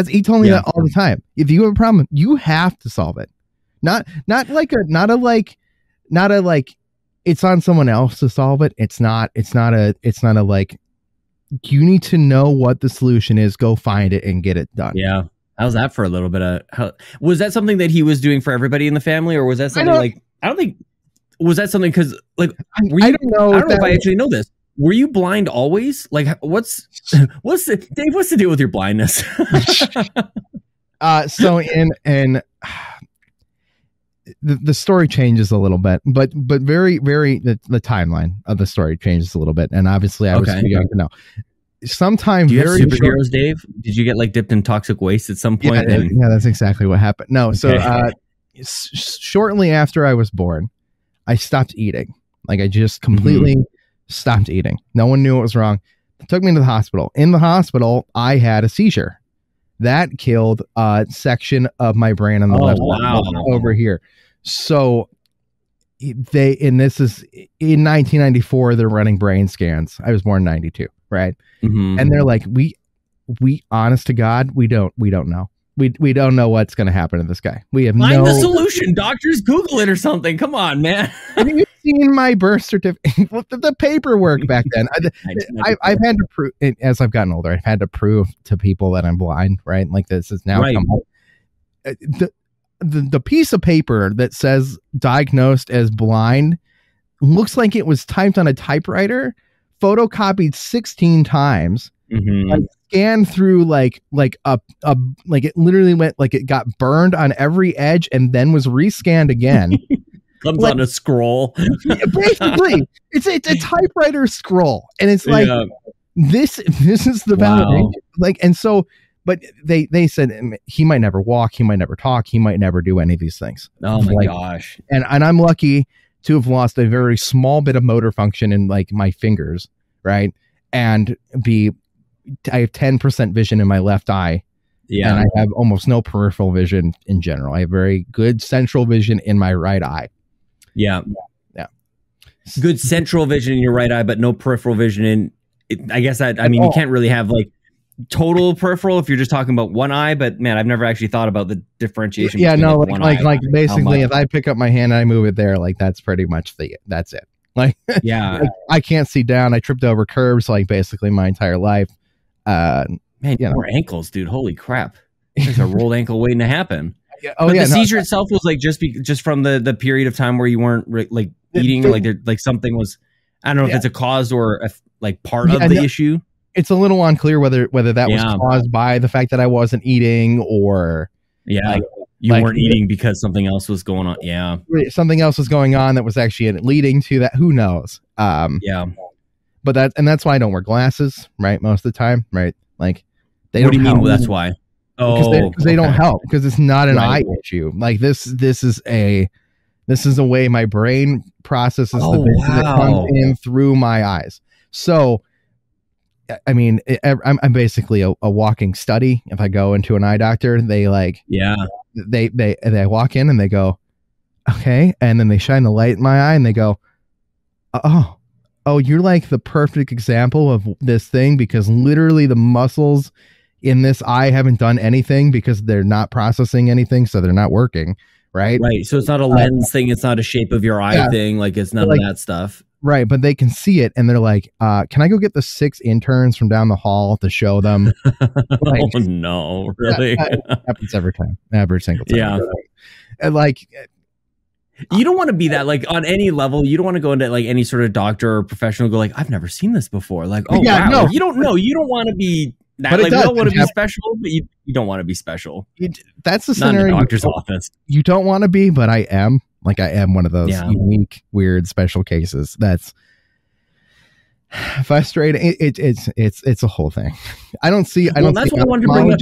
He told me that all the time. If you have a problem, you have to solve it. Not a like, it's on someone else to solve it. It's not a like, you need to know what the solution is, go find it and get it done. Yeah. How's that for a little bit of, was that something that he was doing for everybody in the family, or was that something was that something, because like, I don't know if I actually know this. Were you blind always? Like, what's Dave, what's the deal with your blindness? So the story changes a little bit, but very, very, the timeline of the story changes a little bit. And obviously I was too young to know. Sometime Do you have superheroes, Dave? Did you get like dipped in toxic waste at some point? Yeah, that's exactly what happened. No. Okay. So shortly after I was born, I stopped eating. Like, I just completely stopped eating. No one knew what was wrong. They took me to the hospital. In the hospital, I had a seizure that killed a section of my brain on the left side over here. So this is in 1994, they're running brain scans. I was born in 92, right? And they're like, we honest to God, we don't know. We don't know what's going to happen to this guy. We have Find the solution. Doctors, Google it or something. Come on, man. Have you seen my birth certificate? The paperwork back then. I've had to prove, as I've gotten older, I've had to prove to people that I'm blind, right? Like, this is now come up. The piece of paper that says diagnosed as blind looks like it was typed on a typewriter, photocopied 16 times, and scanned through like it literally went, like, it got burned on every edge and then was rescanned again. Comes like, on a scroll. Basically, it's a typewriter scroll, and it's like, this is the validation. Like, and so, but they said he might never walk, he might never talk, he might never do any of these things. Oh my gosh! And I'm lucky to have lost a very small bit of motor function in like my fingers, right? And I have 10% vision in my left eye. Yeah. And I have almost no peripheral vision in general. I have very good central vision in my right eye. Yeah. Good central vision in your right eye, but no peripheral vision in it. I guess you can't really have like total peripheral if you're just talking about one eye, but man, I've never actually thought about the differentiation. Yeah, no, like basically if I pick up my hand and I move it there, like that's pretty much that's it. Like, yeah, like, I can't see down. I tripped over curbs like basically my entire life. Man, your ankles, dude. Holy crap. There's a rolled ankle waiting to happen. The seizure itself was like just from the period of time where you weren't like eating, like something was, I don't know if it's a cause or like part of the issue. It's a little unclear whether that was caused by the fact that I wasn't eating or you weren't eating because something else was going on. Yeah. Something else was going on that was actually leading to that. Who knows? But that's why I don't wear glasses, right? Most of the time, right? Like, what do you mean? That's why. Because they don't help, because it's not an eye issue. Like this is a way my brain processes the vision that comes in through my eyes. So, I mean, I'm basically a walking study. If I go into an eye doctor, they walk in and they go, okay, and then they shine the light in my eye and they go, oh, you're like the perfect example of this thing, because literally the muscles in this eye haven't done anything because they're not processing anything, so they're not working, right? Right. So it's not a lens thing. It's not a shape of your eye thing. Like, it's none of that stuff. Right. But they can see it and they're like, can I go get the 6 interns from down the hall to show them? Like, oh, no, really? That happens every time. Every single time. Yeah. And like, you don't want to be that, like, on any level. You don't want to go into like any sort of doctor or professional go like, I've never seen this before. Like, oh, wow. No. You don't know. You don't want to be that. But like, you don't want to be special, but you don't want to be special. That's the scenario. Not in the doctor's office. You don't want to be, but I am. Like, I am one of those unique, weird, special cases. That's frustrating. It's a whole thing. I don't see. That's what I wanted to bring up.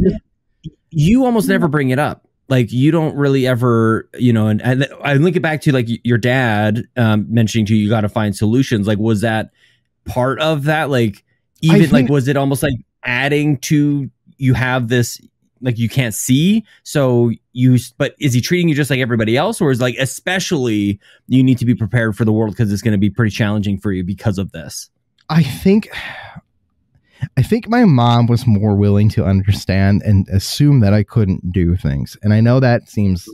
You almost never bring it up. Like, you don't really ever, and I link it back to like your dad mentioning to you got to find solutions. Like, was that part of that? Like, was it almost like adding to, you have this, like, you can't see, but is he treating you just like everybody else, or is like, especially you need to be prepared for the world because it's going to be pretty challenging for you because of this? I think my mom was more willing to understand and assume that I couldn't do things. And I know that seems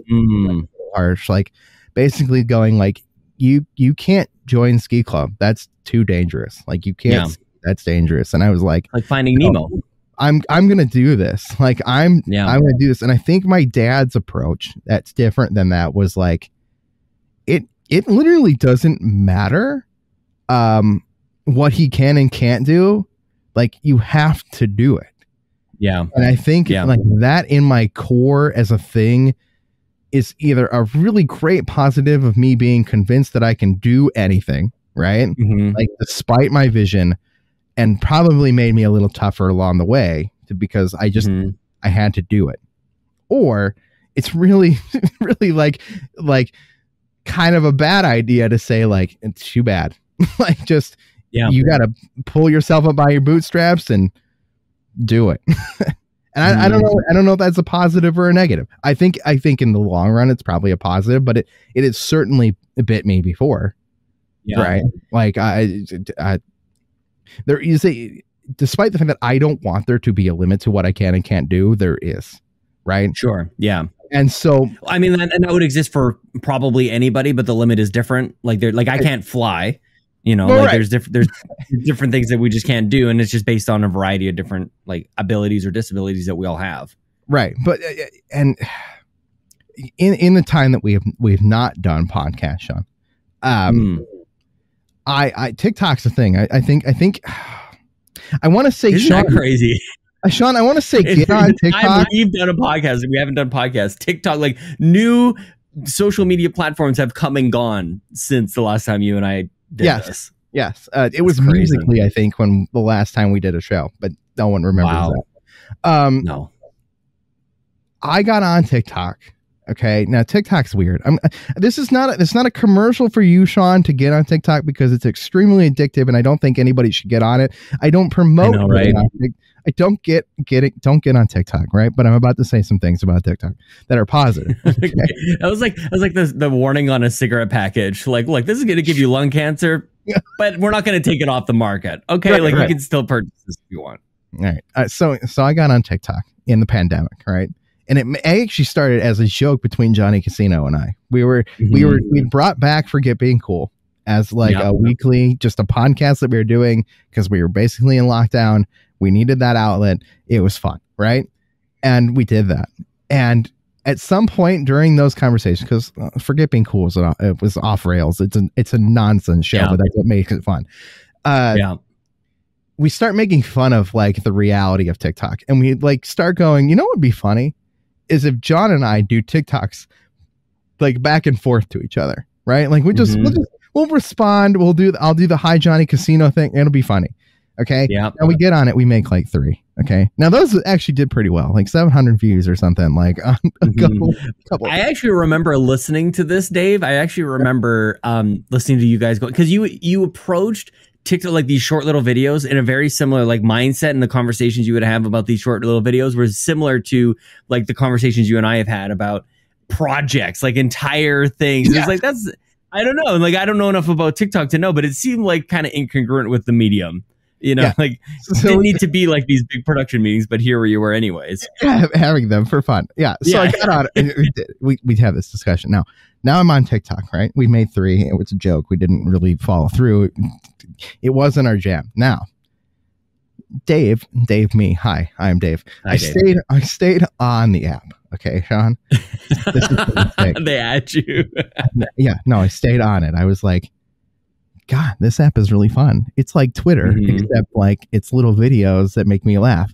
harsh, like basically going like, you can't join ski club. That's too dangerous. Like you can't. Yeah. That's dangerous. And I was like Finding Nemo. I'm gonna do this. Like I'm gonna do this. And I think my dad's approach that's different than that was like it literally doesn't matter what he can and can't do. Like you have to do it. Yeah. And I think like that in my core as a thing is either a really great positive of me being convinced that I can do anything, right? Mm-hmm. Like despite my vision, and probably made me a little tougher along the way because I just I had to do it. Or it's really really like kind of a bad idea to say like it's too bad. Like just you got to pull yourself up by your bootstraps and do it. And I don't know if that's a positive or a negative. I think in the long run it's probably a positive, but it has certainly bit me before. Yeah. Right? Like I there is despite the fact that I don't want there to be a limit to what I can and can't do, there is. Right? Sure. Yeah. And so I mean and that would exist for probably anybody, but the limit is different. Like I can't fly. There's different things that we just can't do, and it's just based on a variety of different like abilities or disabilities that we all have. Right, but and in the time that we've not done podcasts, Sean, I TikTok's a thing. I think I want to say Isn't Sean that crazy. Sean, I want to say get on TikTok. We've done a podcast and we haven't done podcasts. TikTok, like new social media platforms have come and gone since the last time you and I did this. Yes. It was Musically, I think, when the last time we did a show, but no one remembers that. No. I got on TikTok. Okay. Now TikTok's weird. This is not a commercial for you, Sean, to get on TikTok because it's extremely addictive and I don't think anybody should get on it. I don't promote it. Right? I don't get on TikTok, right? But I'm about to say some things about TikTok that are positive. Okay? I was like the warning on a cigarette package. Like, look, this is going to give you lung cancer, but we're not going to take it off the market. Okay, right, you can still purchase this if you want. All right. So I got on TikTok in the pandemic, right? And it actually started as a joke between Johnny Casino and I. We brought back Forget Being Cool as like a weekly, just a podcast that we were doing because we were basically in lockdown. We needed that outlet. It was fun, right? And we did that. And at some point during those conversations, because Forget Being Cool was off rails. It's a nonsense show, but that's what makes it fun. We start making fun of like the reality of TikTok, and we like start going, what would be funny is if John and I do TikToks like back and forth to each other, right? Like we'll respond. I'll do the Hi Johnny Casino thing. It'll be funny. Okay. Yeah. Now we get on it. We make like 3. Okay. Now those actually did pretty well, like 700 views or something. Like a couple. I actually remember listening to this, Dave. I actually remember listening to you guys go because you approached TikTok, like these short little videos, in a very similar like mindset, and the conversations you would have about these short little videos were similar to like the conversations you and I have had about projects, like entire things. Yeah. It's like I don't know. Like I don't know enough about TikTok to know, but it seemed like kind of incongruent with the medium. Like it didn't need to be like these big production meetings, but here you were anyways. Having them for fun. Yeah. So I got on it. We'd have this discussion. Now I'm on TikTok, right? We made 3. It was a joke. We didn't really follow through. It wasn't our jam. Now, Dave, me. Hi, I'm Dave. I stayed on the app. Okay, Sean. They add you. Yeah. No, I stayed on it. I was like, God, this app is really fun. It's like Twitter, except like it's little videos that make me laugh.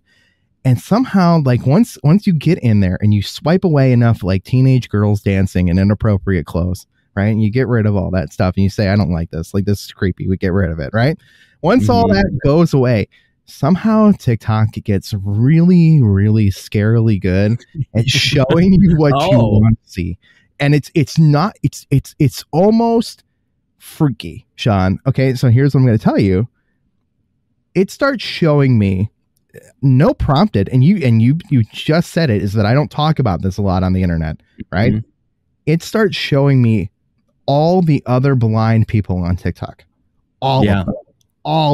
And somehow, like once you get in there and you swipe away enough like teenage girls dancing in inappropriate clothes, right? And you get rid of all that stuff and you say, I don't like this. Like, this is creepy. We get rid of it, right? Once all that goes away, somehow TikTok gets really, really scarily good at showing you what you want to see. And it's almost freaky, Sean. Okay, so here's what I'm going to tell you. It starts showing me, no prompted, and you just said it, is that I don't talk about this a lot on the internet, right? It starts showing me all the other blind people on TikTok. All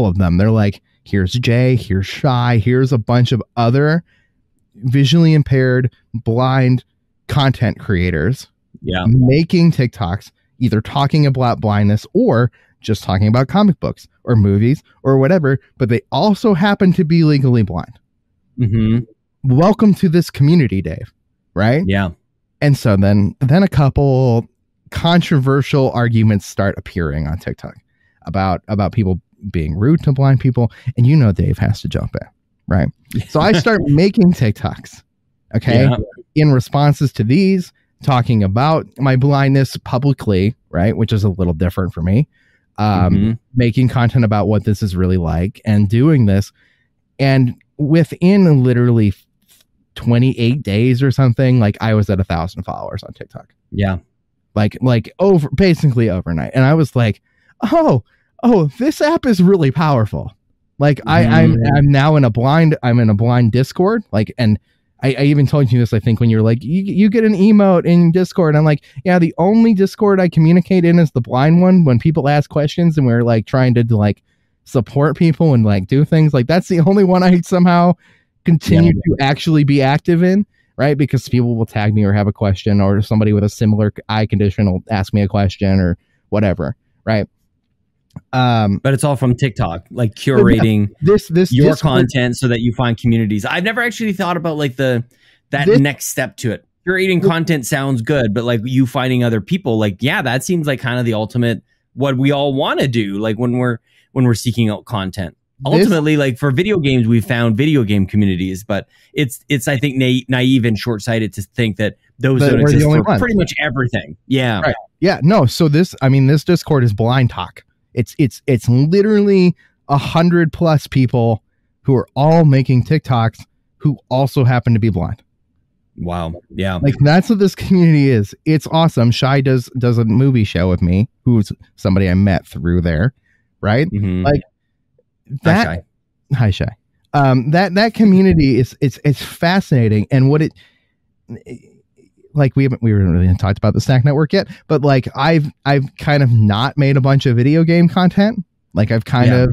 of them. They're like, here's Jay, here's Shy, here's a bunch of other visually impaired, blind content creators making TikToks either talking about blindness or just talking about comic books or movies or whatever, but they also happen to be legally blind. Mm-hmm. Welcome to this community, Dave. Right? Yeah. And so then a couple controversial arguments start appearing on TikTok about people being rude to blind people. And Dave has to jump in. Right. So I start making TikToks. Okay. Yeah. In responses to these, talking about my blindness publicly. Right. Which is a little different for me. Making content about what this is really like and doing this. And within literally 28 days or something, like I was at 1,000 followers on TikTok. Yeah. Basically overnight. And I was like, oh, this app is really powerful. Like I'm now in a blind Discord. Like, and I even told you this, I think, when you're like, you get an emote in Discord. I'm like, yeah, the only Discord I communicate in is the blind one. When people ask questions and we're like trying to like support people and like do things, like that's the only one I somehow continue to actually be active in, right? Because people will tag me or have a question, or somebody with a similar eye condition will ask me a question or whatever, right? But it's all from TikTok, like curating your content so that you find communities. I've never actually thought about like next step to it. Curating content sounds good, but like you finding other people, like, yeah, that seems like kind of the ultimate, what we all want to do. Like when we're seeking out content. Ultimately, like for video games, we found video game communities, but it's I think naive and short-sighted to think that those don't exist for pretty much everything. Yeah. Right. Yeah. No. So this Discord is blind talk. It's literally 100+ people who are all making TikToks who also happen to be blind. Wow. Yeah. Like that's what this community is. It's awesome. Shy does a movie show with me, who's somebody I met through there. Right. Mm-hmm. Like that. Hi, Shy. That community it's fascinating. And what like we haven't really talked about the Snack Network yet, but like I've kind of not made a bunch of video game content. Like I've kind of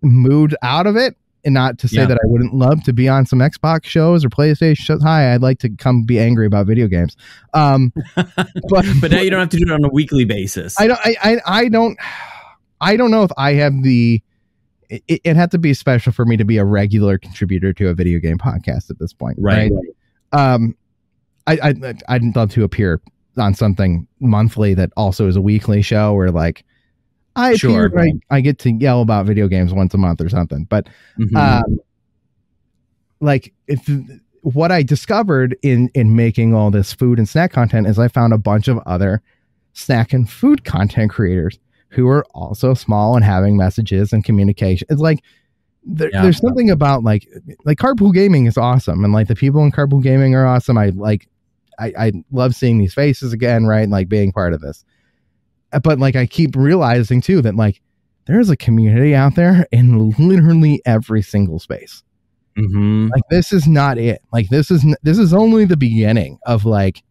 moved out of it, and not to say that I wouldn't love to be on some Xbox shows or PlayStation shows. Hi, I'd like to come be angry about video games. But now you don't have to do it on a weekly basis. I don't know if I have it'd have to be special for me to be a regular contributor to a video game podcast at this point. Right. I'd love to appear on something monthly that also is a weekly show, or like I get to yell about video games once a month or something. But like what I discovered in making all this food and snack content is I found a bunch of other snack and food content creators who are also small and having messages and communication. It's like there's something about like carpool gaming is awesome, and like the people in carpool gaming are awesome. I love seeing these faces again, right? Like being part of this. But like I keep realizing too that like there's a community out there in literally every single space. Like this is not it. Like this is only the beginning of like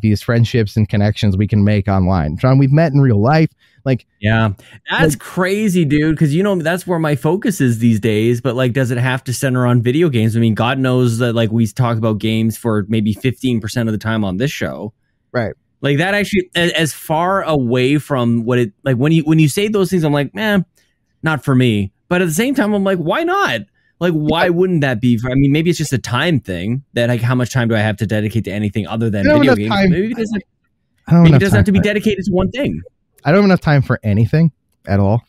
these friendships and connections we can make online. John, we've met in real life. Like, yeah, that's crazy, dude. Cause that's where my focus is these days, but like, does it have to center on video games? I mean, God knows that like we talk about games for maybe 15% of the time on this show. Right. Like that actually as far away from what it, like when you say those things, I'm like, not for me. But at the same time, I'm like, why not? Like, why wouldn't that be? I mean, maybe it's just a time thing that like, how much time do I have to dedicate to anything other than video games? Maybe it doesn't have to be dedicated to one thing. I don't have enough time for anything at all.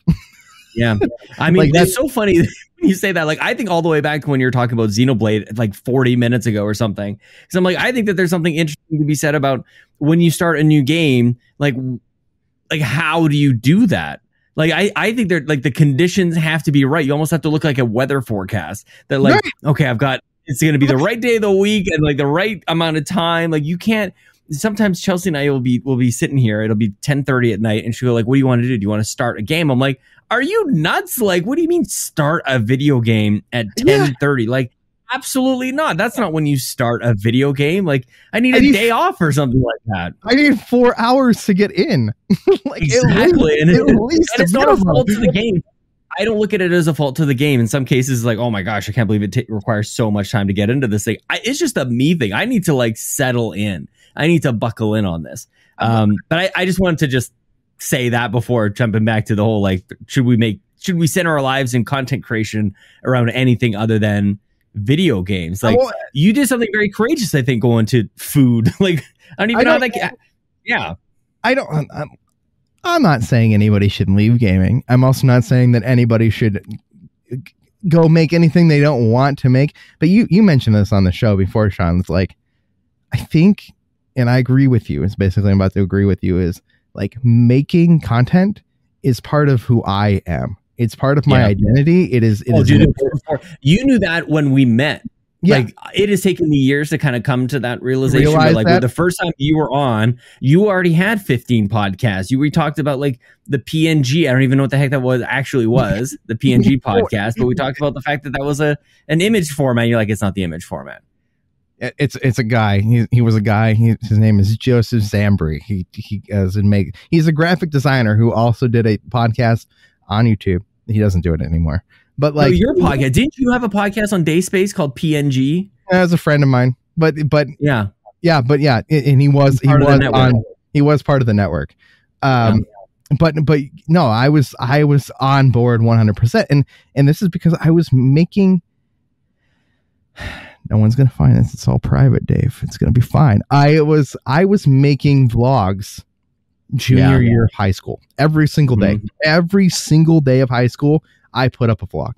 Yeah. I mean, like that's so funny when you say that. Like, I think all the way back to when you were talking about Xenoblade like 40 minutes ago or something. Because I'm like, I think that there's something interesting to be said about when you start a new game, like how do you do that? Like, I think they're like the conditions have to be right. You almost have to look like a weather forecast that like, okay, it's going to be the right day of the week and like the right amount of time. Like you can't. Sometimes Chelsea and I will be sitting here. It'll be 10:30 at night, and she'll go like, "What do you want to do? Do you want to start a game?" I'm like, "Are you nuts? Like, what do you mean start a video game at 10:30? Like, absolutely not. That's not when you start a video game. Like, I need a day off or something like that. I need 4 hours to get in. Like, exactly, and it's not a fault to the game. I don't look at it as a fault to the game. In some cases, like, oh my gosh, I can't believe it requires so much time to get into this thing. It's just a me thing. I need to like settle in. I need to buckle in on this. But I just wanted to just say that before jumping back to the whole, like, should we center our lives in content creation around anything other than video games? Like, you did something very courageous, I think, going to food. Like, I don't even know how that. Yeah. I'm not saying anybody should leave gaming. I'm also not saying that anybody should go make anything they don't want to make. But you mentioned this on the show before, Sean. It's like, I think, and I agree with you. It's basically, I'm about to agree with you, is like making content is part of who I am. It's part of my identity. It is. You knew that when we met. Yeah. Like, it has taken me years to kind of come to that realization. But like, the first time you were on, you already had 15 podcasts. We talked about like the PNG. I don't even know what the heck that was. The PNG podcast. But we talked about the fact that was an image format. You're like, it's not the image format. It's a guy. He was a guy. His name is Joseph Zambri. He's a graphic designer who also did a podcast on YouTube. He doesn't do it anymore. But like, your podcast, didn't you have a podcast on Dayspace called PNG? As a friend of mine, but and he was part of the network. But no, I was on board 100%, and this is because I was making. No one's gonna find this. It's all private, Dave. It's gonna be fine. I was making vlogs junior year of high school every single day. Every single day of high school, I put up a vlog.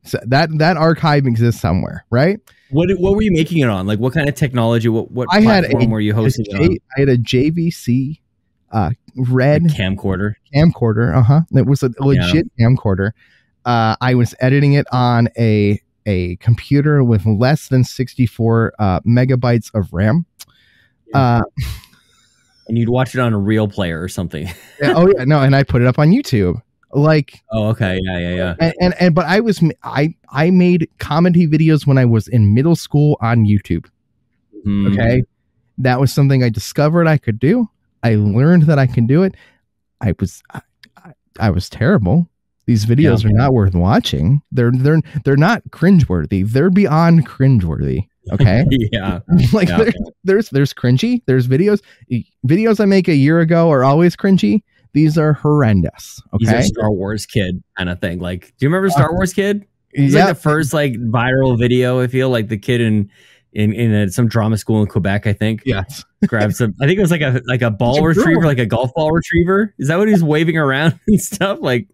So that archive exists somewhere, right? What were you making it on? Like, what kind of technology? What platform were you hosting it on? I had a JVC red camcorder. It was a legit camcorder. I was editing it on a computer with less than 64 megabytes of RAM. And you'd watch it on a real player or something. And I put it up on YouTube. Like, okay, yeah. But I made comedy videos when I was in middle school on YouTube. Okay, that was something I discovered I could do. I learned that I can do it. I was terrible. These videos are not worth watching. They're not cringeworthy. They're beyond cringeworthy. Okay. There's cringy. There's videos I make a year ago are always cringy. These are horrendous. Okay. These are Star Wars Kid kind of thing. Like, do you remember Star Wars Kid? It was like the first like viral video. I feel like the kid in some drama school in Quebec, I think. Yes. Grabbed some. I think it was like a ball retriever, like a golf ball retriever. Is that what he's waving around and stuff? Like,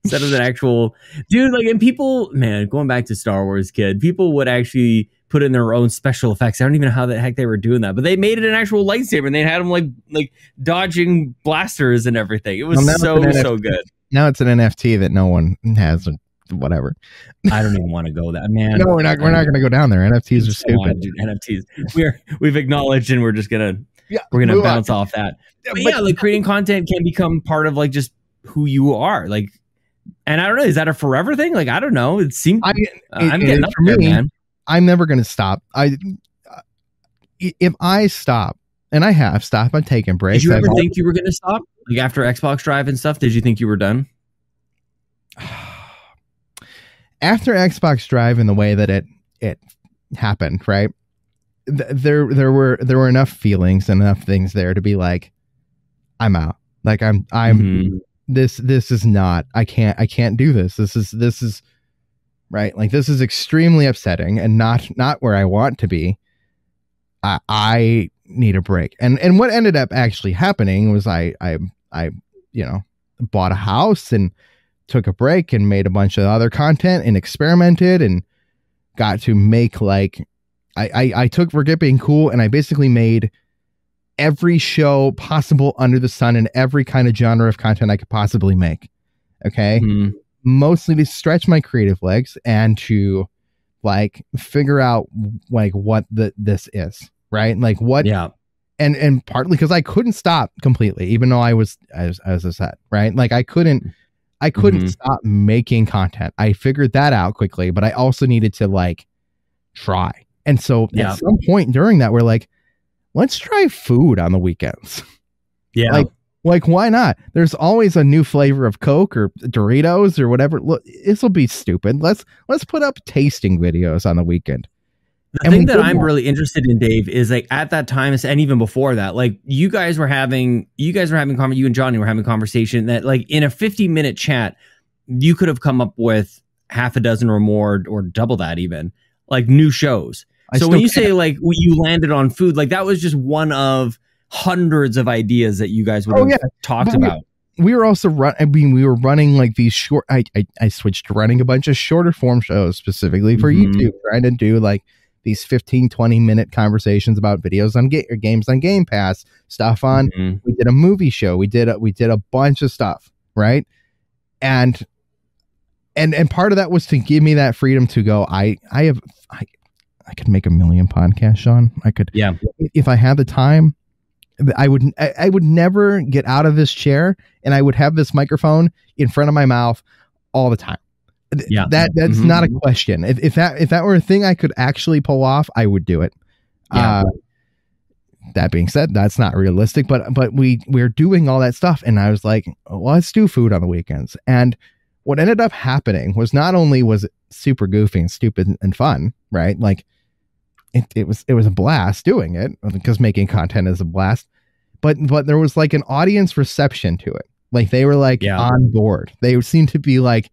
instead of an actual dude. Like, and people, man, going back to Star Wars Kid, people would actually put in their own special effects. I don't even know how the heck they were doing that, but they made it an actual lightsaber, and they had them like dodging blasters and everything. It was so good. Now it's an NFT that no one has, or whatever. I don't even want to go that, man. No, we're not going to go down there. NFTs are stupid. Dude, NFTs. We've acknowledged, and we're just gonna bounce off that. But like, creating content can become part of like just who you are. Like, and I don't know, is that a forever thing? Like, I don't know. It seems I'm getting up there, man. I'm never going to stop. If I stop, and I have stopped, I'm taking breaks. Did you ever think you were going to stop? Like, after Xbox Drive and stuff, did you think you were done? After Xbox Drive and the way that it happened, right? There were enough feelings and enough things there to be like, I'm out. Like, this is not, I can't do this. This is right. Like, this is extremely upsetting and not where I want to be. I need a break. And what ended up actually happening was I bought a house and took a break and made a bunch of other content and experimented and got to make like, I took Forget Being Cool and I basically made every show possible under the sun and every kind of genre of content I could possibly make. Okay. Mostly to stretch my creative legs and to like figure out like what this is, right? Like what, and partly because I couldn't stop completely, even though I was as I said, right? Like I couldn't stop making content. I figured that out quickly, but I also needed to like try. And so at some point during that, we're like, let's try food on the weekends. Yeah. Like, why not? There's always a new flavor of Coke or Doritos or whatever. Look, this will be stupid. Let's put up tasting videos on the weekend. The thing that I'm really interested in, Dave, is like at that time, and even before that, like you and Johnny were having a conversation that like in a 50-minute chat, you could have come up with half a dozen or more, or double that even, like new shows. So when you say like you landed on food, like that was just one of hundreds of ideas that you guys would have talked about. We were also we were running like these short. I switched to running a bunch of shorter form shows specifically for YouTube, trying to do like these 15-20 minute conversations about videos on games on Game Pass, stuff on. We did a movie show. We did a bunch of stuff, right? And part of that was to give me that freedom to go. I could make a million podcasts, Sean. I could, if I had the time. I would never get out of this chair, and I would have this microphone in front of my mouth all the time. Yeah, that's not a question. If that were a thing I could actually pull off, I would do it. Yeah. That being said, that's not realistic, but we're doing all that stuff, and I was like, well, let's do food on the weekends. And what ended up happening was not only was it super goofy and stupid and fun, right? Like it was a blast doing it, because making content is a blast, but there was like an audience reception to it. Like they were like on board. They seemed to be like,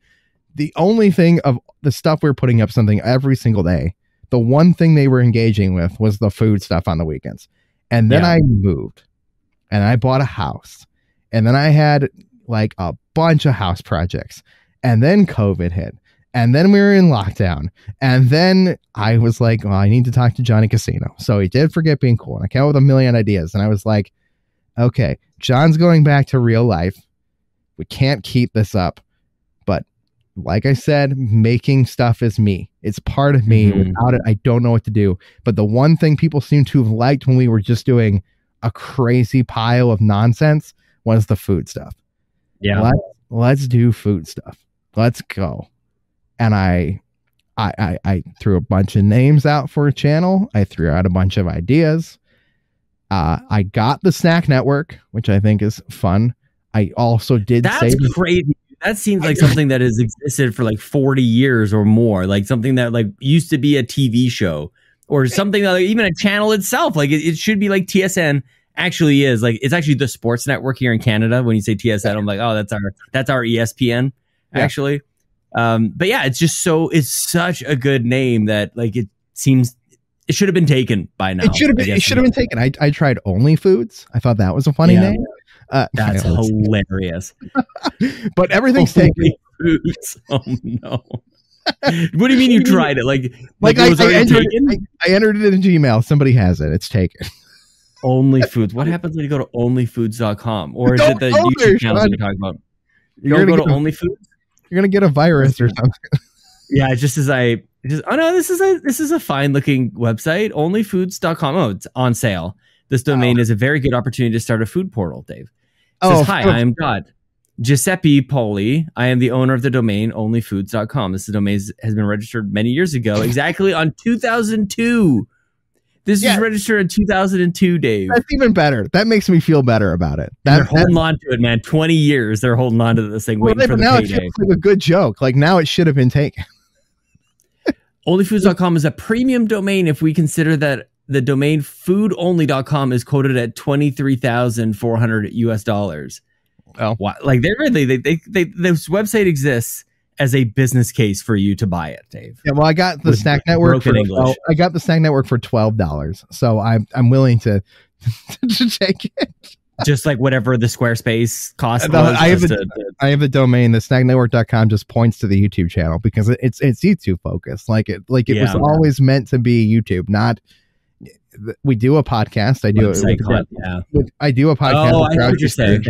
the only thing of the stuff we're putting up something every single day, the one thing they were engaging with was the food stuff on the weekends. And then I moved and I bought a house, and then I had like a bunch of house projects, and then COVID hit, and then we were in lockdown, and then I was like, well, I need to talk to Johnny Casino. So he did Forget Being Cool, and I came up with a million ideas, and I was like, okay, John's going back to real life. We can't keep this up. But like I said, making stuff is me. It's part of me. Without it, I don't know what to do. But the one thing people seem to have liked when we were just doing a crazy pile of nonsense was the food stuff. Yeah. Let's do food stuff. Let's go. And I threw a bunch of names out for a channel. I threw out a bunch of ideas. I got the Snack Network, which I think is fun. I also did That's crazy. That seems like something that has existed for like 40 years or more. Like something that like used to be a TV show, or something that like, even a channel itself. Like it should be like TSN actually is. Like it's actually the sports network here in Canada. When you say TSN, I'm like, oh, that's our ESPN actually. But yeah, it's such a good name that like it seems it should have been taken by now. It should have been taken. I tried Only Foods. I thought that was a funny name. That's hilarious. But everything's taken. Foods. Oh no. What do you mean you tried it? Like I entered it in Gmail. Somebody has it. It's taken. Only Foods. What happens when you go to onlyfoods.com? Or is it the YouTube channel you're talking about? You're going to go to OnlyFoods? You're going to get a virus or something. Yeah, oh no, this is a fine looking website. Onlyfoods.com. Oh, it's on sale. This domain is a very good opportunity to start a food portal, Dave. It says, hi, I am Giuseppe Poli. I am the owner of the domain onlyfoods.com. This domain has been registered many years ago, exactly on 2002. This was registered in 2002, Dave. That's even better. That makes me feel better about it. They're holding on to it, man. 20 years they're holding on to this thing, waiting for the now payday. It's like a good joke. Like now it should have been taken. Onlyfoods.com is a premium domain if we consider that the domain foodonly.com is quoted at $23,400 US. Oh, wow. Like this website exists as a business case for you to buy it, Dave. Yeah, well, I got the Snack Network for $12, so I'm willing to take it. Just like whatever the Squarespace cost. I have the domain. The snacknetwork.com just points to the YouTube channel because it's YouTube focused. Like it was always meant to be YouTube, not. We do a podcast. I do I do a podcast. Oh, I know what you're saying.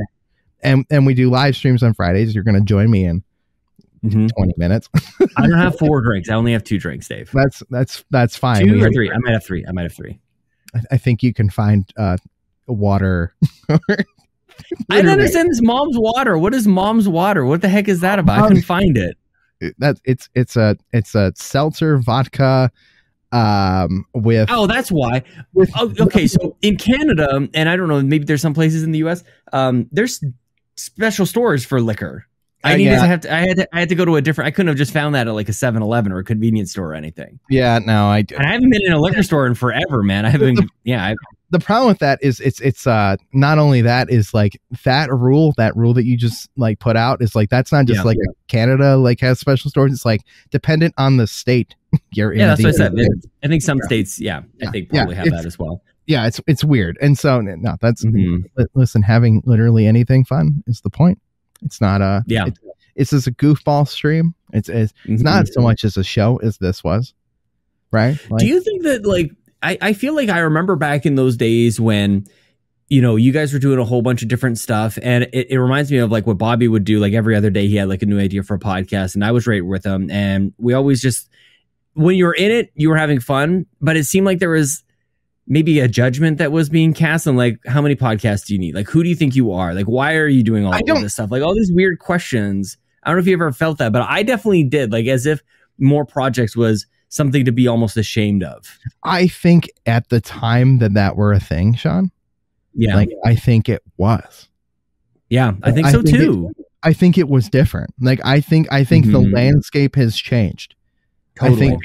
And we do live streams on Fridays. You're going to join me in 20 minutes. I don't have 4 drinks. I only have 2 drinks, Dave. That's fine. 2 or 3. I might have 3. I think you can find water. I don't understand this Mom's Water. What is Mom's Water? What the heck is that about? I couldn't find it. It's a seltzer vodka with that's why. Okay, so in Canada, and I don't know, maybe there's some places in the US, there's special stores for liquor. I had to go to a different. I couldn't have just found that at like a 7-Eleven or a convenience store or anything. Yeah, no, I haven't been in a liquor store in forever, man. I haven't. The problem with that is it's not only that is like that rule that you just like put out is like that's not just Canada like has special stores. It's like dependent on the state you're in. Yeah, that's what I said. I think some states, I think probably have that as well. Yeah, it's weird, and so no, that's listen. Having literally anything fun is the point. It's not it's just a goofball stream. It's not so much as a show as this was, right? Like, do you think that like I feel like I remember back in those days when you guys were doing a whole bunch of different stuff, and it reminds me of like what Bobby would do. Like every other day, he had like a new idea for a podcast, and I was right with him. And we always just when you were in it, you were having fun, but it seemed like there was maybe a judgment that was being cast on like, how many podcasts do you need? Like, who do you think you are? Like, why are you doing all of this stuff? Like all these weird questions. I don't know if you ever felt that, but I definitely did. Like as if more projects was something to be almost ashamed of. I think at the time that were a thing, Sean. Yeah. Like I think it was. Yeah, I think so too. I think it was different. Like I think the landscape has changed. Totally.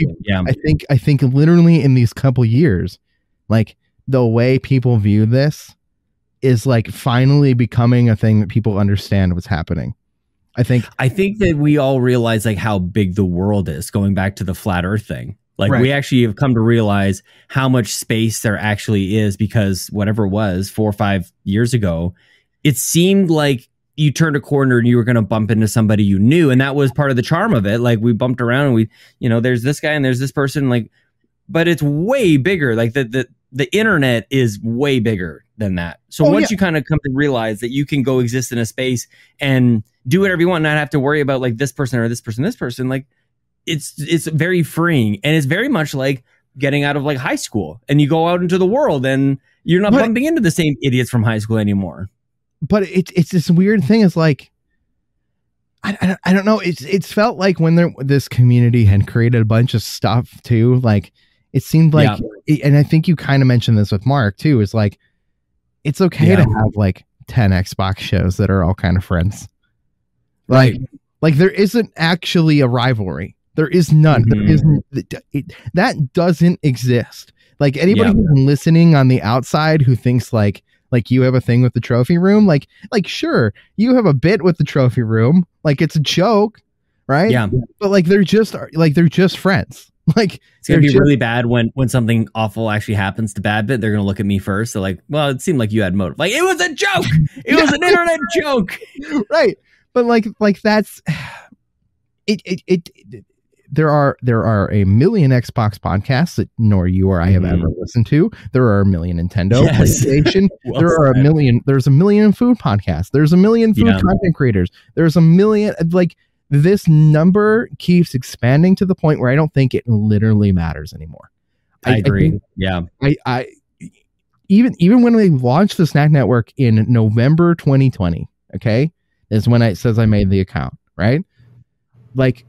I think literally in these couple years, like the way people view this is like finally becoming a thing that people understand what's happening. I think that we all realize like how big the world is, going back to the flat earth thing. Like we actually have come to realize how much space there actually is, because whatever it was 4 or 5 years ago, it seemed like you turned a corner and you were going to bump into somebody you knew. And that was part of the charm of it. Like we bumped around and we, there's this guy and there's this person, like, but it's way bigger. Like the internet is way bigger than that. So once you kind of come to realize that you can go exist in a space and do whatever you want, not have to worry about like this person or this person, like it's very freeing. And it's very much like getting out of like high school and you go out into the world and you're not bumping into the same idiots from high school anymore. But it's this weird thing is like, I don't know. It's felt like when this community had created a bunch of stuff too, like, it seemed like, and I think you kind of mentioned this with Mark too, is like, it's okay to have like 10 Xbox shows that are all kind of friends. Like there isn't actually a rivalry. There is none. There isn't. That doesn't exist. Like anybody who's listening on the outside who thinks like you have a thing with the trophy room, like sure, you have a bit with the trophy room. Like it's a joke, right? Yeah. But like they're just friends. Like it's gonna be really bad when something awful actually happens to Bad Bit. They're gonna look at me first. They're like, "Well, it seemed like you had motive." Like it was a joke. It was an internet joke, right? But like that's it. There are a million Xbox podcasts that nor you or I have ever listened to. There are a million Nintendo, PlayStation. There's a million food podcasts. There's a million food content creators. There's a million like. This number keeps expanding to the point where I don't think it literally matters anymore. I agree. I even when they launched the Snack Network in November 2020, okay, is when it says I made the account, right? Like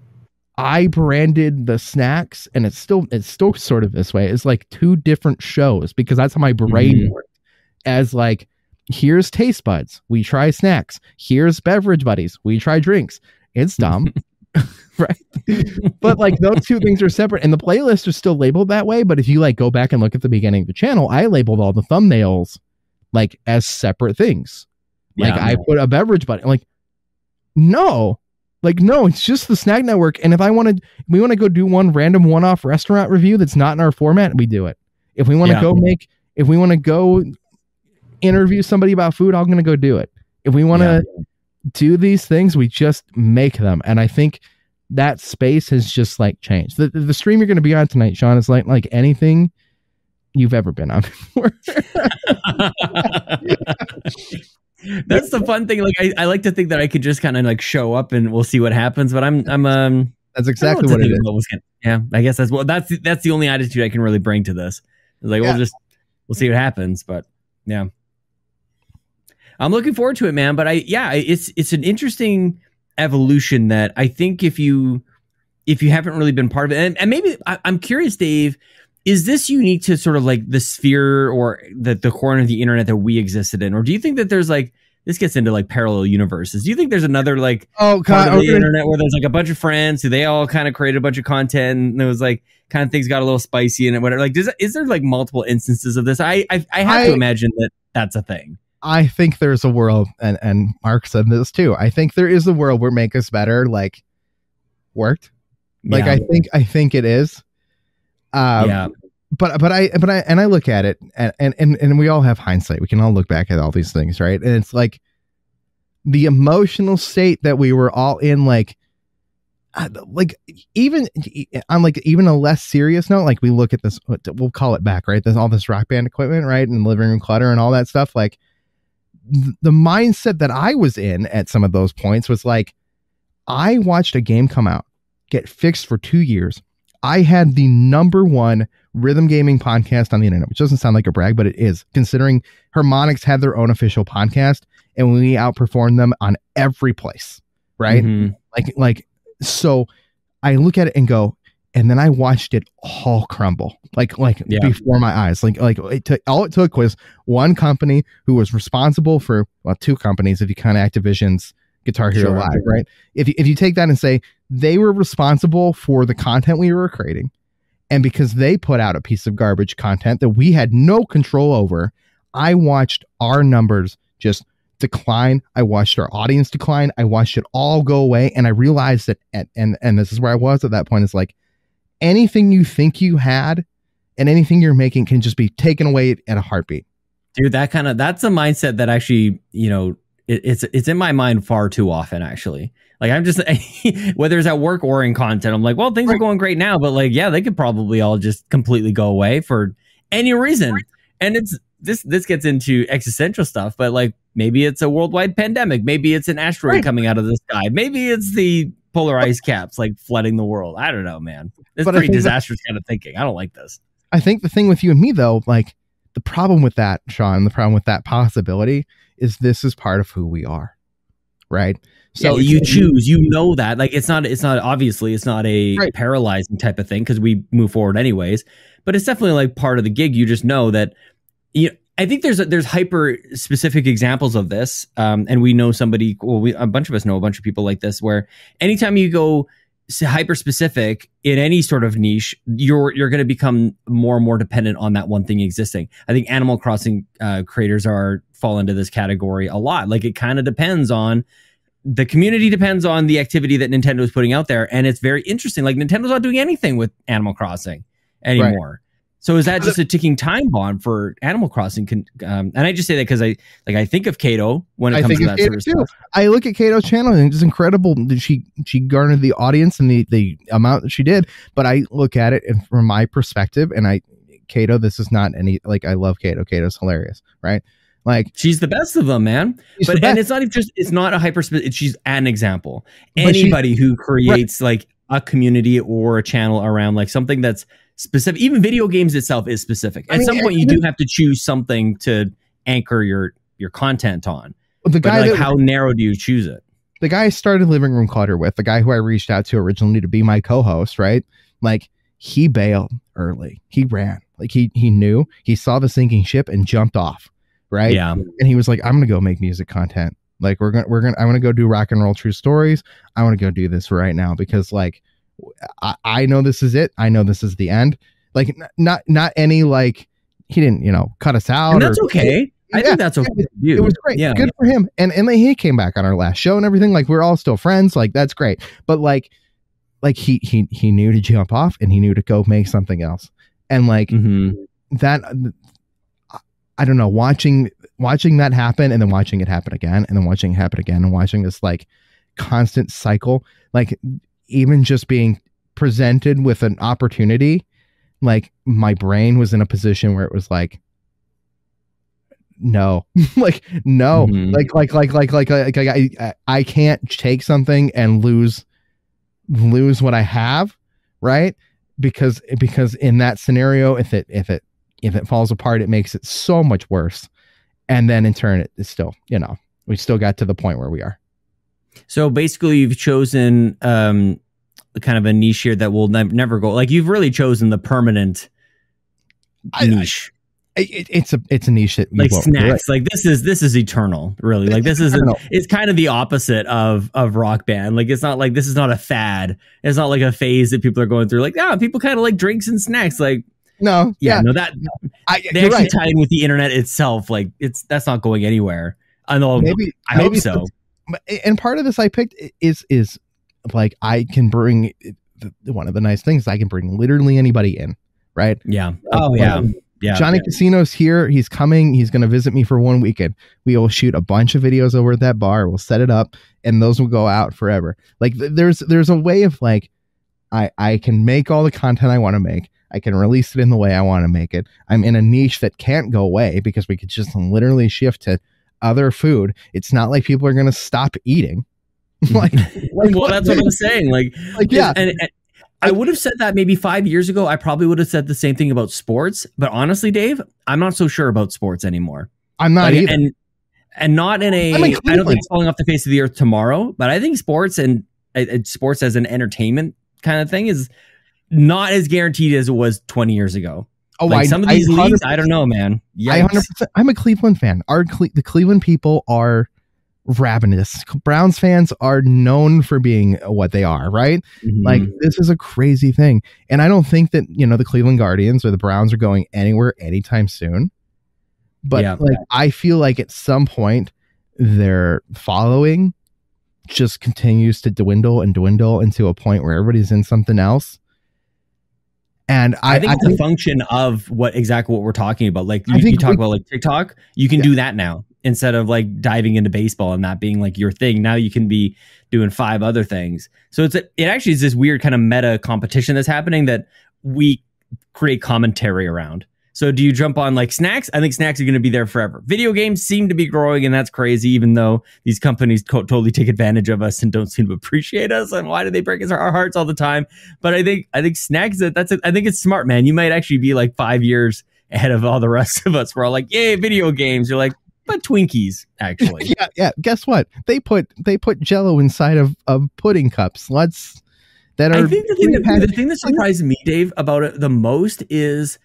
I branded the snacks, and it's still sort of this way. It's like two different shows because that's how my brain worked. As like, here's Taste Buds, we try snacks. Here's Beverage Buddies, we try drinks. It's dumb, right? But like those two things are separate, and the playlists are still labeled that way. But if you like go back and look at the beginning of the channel, I labeled all the thumbnails like as separate things. Like I put a Beverage Buddy. Like no, it's just the Snack Network. And if we want to go do one random one-off restaurant review that's not in our format, we do it. If we want to go interview somebody about food, I'm going to go do it. If we want to do these things, we just make them. And I think that space has just like changed. The stream you're going to be on tonight, Sean, is like anything you've ever been on before. That's the fun thing. Like I like to think that I could just kind of like show up and we'll see what happens. But that's exactly what it is. I guess that's the only attitude I can really bring to this. It's like we'll see what happens. But yeah. I'm looking forward to it, man. But it's an interesting evolution that I think if you haven't really been part of it, and maybe I'm curious, Dave, is this unique to sort of like the sphere or the corner of the internet that we existed in, or do you think that there's like this gets into like parallel universes. Do you think there's another like part of the internet where there's like a bunch of friends who they all kind of created a bunch of content and it was like kind of things got a little spicy and whatever? Like, is there like multiple instances of this? I have to imagine that that's a thing. I think there's a world, and Mark said this too. I think there is a world where Make Us Better like worked. Like I think it is. But I look at it and we all have hindsight. We can all look back at all these things, right? And it's like the emotional state that we were all in, like even on like even a less serious note, like we look at this, we'll call it back, right? There's all this Rock Band equipment, right? And living room clutter and all that stuff. Like the mindset that I was in at some of those points was like, I watched a game come out, get fixed for 2 years. I had the #1 rhythm gaming podcast on the internet, which doesn't sound like a brag, but it is, considering Harmonix had their own official podcast and we outperformed them on every place, right? So I look at it and go, and then I watched it all crumble, before my eyes. All it took was one company who was responsible for, well, 2 companies if you count Activision's Guitar Hero Live, right? If you take that and say they were responsible for the content we were creating, and because they put out a piece of garbage content that we had no control over, I watched our numbers just decline. I watched our audience decline. I watched it all go away, and I realized that, and this is where I was at that point, is like, anything you think you had and anything you're making can just be taken away at a heartbeat. Dude, that's a mindset that actually, it's in my mind far too often, actually. Like, I'm just, whether it's at work or in content, I'm like, well, things are going great now, but like, yeah, they could probably all just completely go away for any reason. And it's, this gets into existential stuff, but like, maybe it's a worldwide pandemic. Maybe it's an asteroid coming out of the sky. Maybe it's the polar ice caps like flooding the world. I don't know, man. It's pretty disastrous kind of thinking. I don't like this. I think the thing with you and me, though, like the problem with that, Sean, the problem with that possibility is this is part of who we are, right? So you choose, that, like, it's not obviously it's not a paralyzing type of thing because we move forward anyways, but it's definitely like part of the gig. You just know that, I think there's hyper specific examples of this. And we know somebody, a bunch of us know a bunch of people like this, where anytime you go hyper specific in any sort of niche, you're going to become more and more dependent on that one thing existing. I think Animal Crossing creators fall into this category a lot. Like, it kind of depends on the community, depends on the activity that Nintendo is putting out there. And it's very interesting. Like, Nintendo's not doing anything with Animal Crossing anymore. Right. So is that just a ticking time bomb for Animal Crossing? And I just say that because I think of Kato when it comes to that sort of stuff. I look at Kato's channel and it's incredible that she garnered the audience and the amount that she did. But I look at it and from my perspective, and Kato, this is not any, like, I love Kato. Kato's hilarious, right? Like, she's the best of them, man. And it's not just, it's not a hyper, she's an example. Anybody who creates like a community or a channel around like something that's specific, even video games itself is specific. At some point you do have to choose something to anchor your content on. How narrow do you choose it? The guy I started Living Room Clutter with, the guy who I reached out to originally to be my co-host, right? Like, he bailed early. He ran. Like, he knew, he saw the sinking ship and jumped off. Right. Yeah. And he was like, I'm going to go make music content. Like, I want to go do rock and roll true stories. I want to go do this right now because, like, I know this is it. I know this is the end. Like, not any, like, he didn't, cut us out. And that's okay. I think that's okay. It was great. Yeah. Good for him. And he came back on our last show and everything. Like, we're all still friends. Like, that's great. But like he knew to jump off and he knew to go make something else. And like that, I don't know, watching that happen and then watching it happen again and then watching it happen again and watching this like constant cycle, like even just being presented with an opportunity, like my brain was in a position where it was like, no, like, no, I can't take something and lose what I have. Right. Because in that scenario, if it falls apart, it makes it so much worse. And then in turn, it's still, we still got to the point where we are. So basically you've chosen kind of a niche here that will never go. Like, you've really chosen the permanent niche. It's a niche that like snacks. Like this is eternal, really. Like this is it's kind of the opposite of Rock Band. Like it's not like this is not a fad. It's not like a phase that people are going through. Like people kind of like drinks and snacks. Like no, they actually tie in with the internet itself. Like that's not going anywhere. I know. I hope so. And part of this I picked is like I can bring one of the nice things I can bring literally anybody in, right? Yeah. Oh yeah. Yeah, Johnny Casino's here. He's coming. He's going to visit me for one weekend. We will shoot a bunch of videos over at that bar. We'll set it up, and those will go out forever. Like there's a way of like, I can make all the content I want to make. I can release it in the way I want to make it. I'm in a niche that can't go away because we could just literally shift to other food. It's not like people are going to stop eating. Well, that's what I'm saying. Like yeah. And I would have said that maybe 5 years ago. I probably would have said the same thing about sports. But honestly, Dave, I'm not so sure about sports anymore. I'm not either. And not in a, I don't think it's falling off the face of the earth tomorrow, but I think sports and sports as an entertainment kind of thing is not as guaranteed as it was 20 years ago. Oh, like some of these leagues, I don't know, man. Yikes. I'm a Cleveland fan. The Cleveland people are ravenous. Browns fans are known for being what they are, right? Mm-hmm. Like this is a crazy thing, and I don't think that the Cleveland Guardians or the Browns are going anywhere anytime soon. But I feel like at some point their following just continues to dwindle into a point where everybody's in something else. And I think it's a function of what we're talking about. Like you talk about like TikTok, you can do that now. Instead of like diving into baseball and that being like your thing, now you can be doing 5 other things. So it actually is this weird kind of meta competition that's happening that we create commentary around. So do you jump on like snacks? I think snacks are going to be there forever. Video games seem to be growing, and that's crazy, even though these companies totally take advantage of us and don't seem to appreciate us. And why do they break our hearts all the time? But I think snacks, I think it's smart, man. You might actually be like 5 years ahead of all the rest of us. We're all like, yay, video games. You're like, but Twinkies, actually. Yeah. Guess what? They put Jell-O inside of pudding cups. I think the thing that surprised me, Dave, about it the most is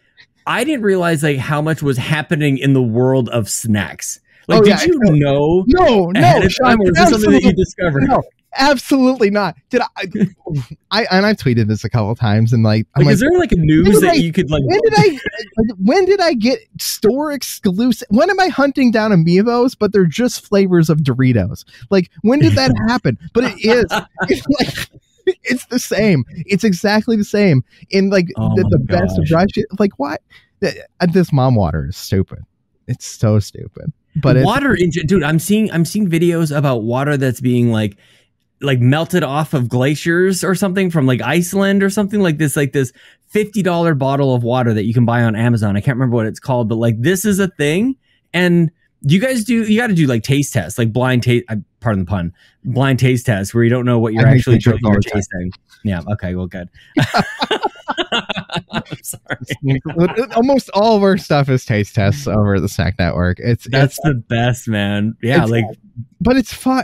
I didn't realize like how much was happening in the world of snacks. Like, did you know? No, Sean, or was this something that you discovered? No, absolutely not. Did I've tweeted this a couple of times, and like, is there like a news that you could like? When did I get store exclusive? When am I hunting down Amiibos, but they're just flavors of Doritos? Like, when did that happen? But it is. It's like. It's the same. It's exactly the same. In like the best of dry shit. Like what? This mom water is stupid. It's so stupid. But water, dude. I'm seeing videos about water that's being like melted off of glaciers or something from like Iceland or something like this. Like this $50 bottle of water that you can buy on Amazon. I can't remember what it's called, but like this is a thing. And you got to do like taste tests, like blind taste. Pardon the pun. Blind taste tests where you don't know what you're actually drinking or tasting. Yeah. Okay. Well, good. I'm sorry. Almost all of our stuff is taste tests over the Snack Network. That's the best, man. Yeah. But it's fun.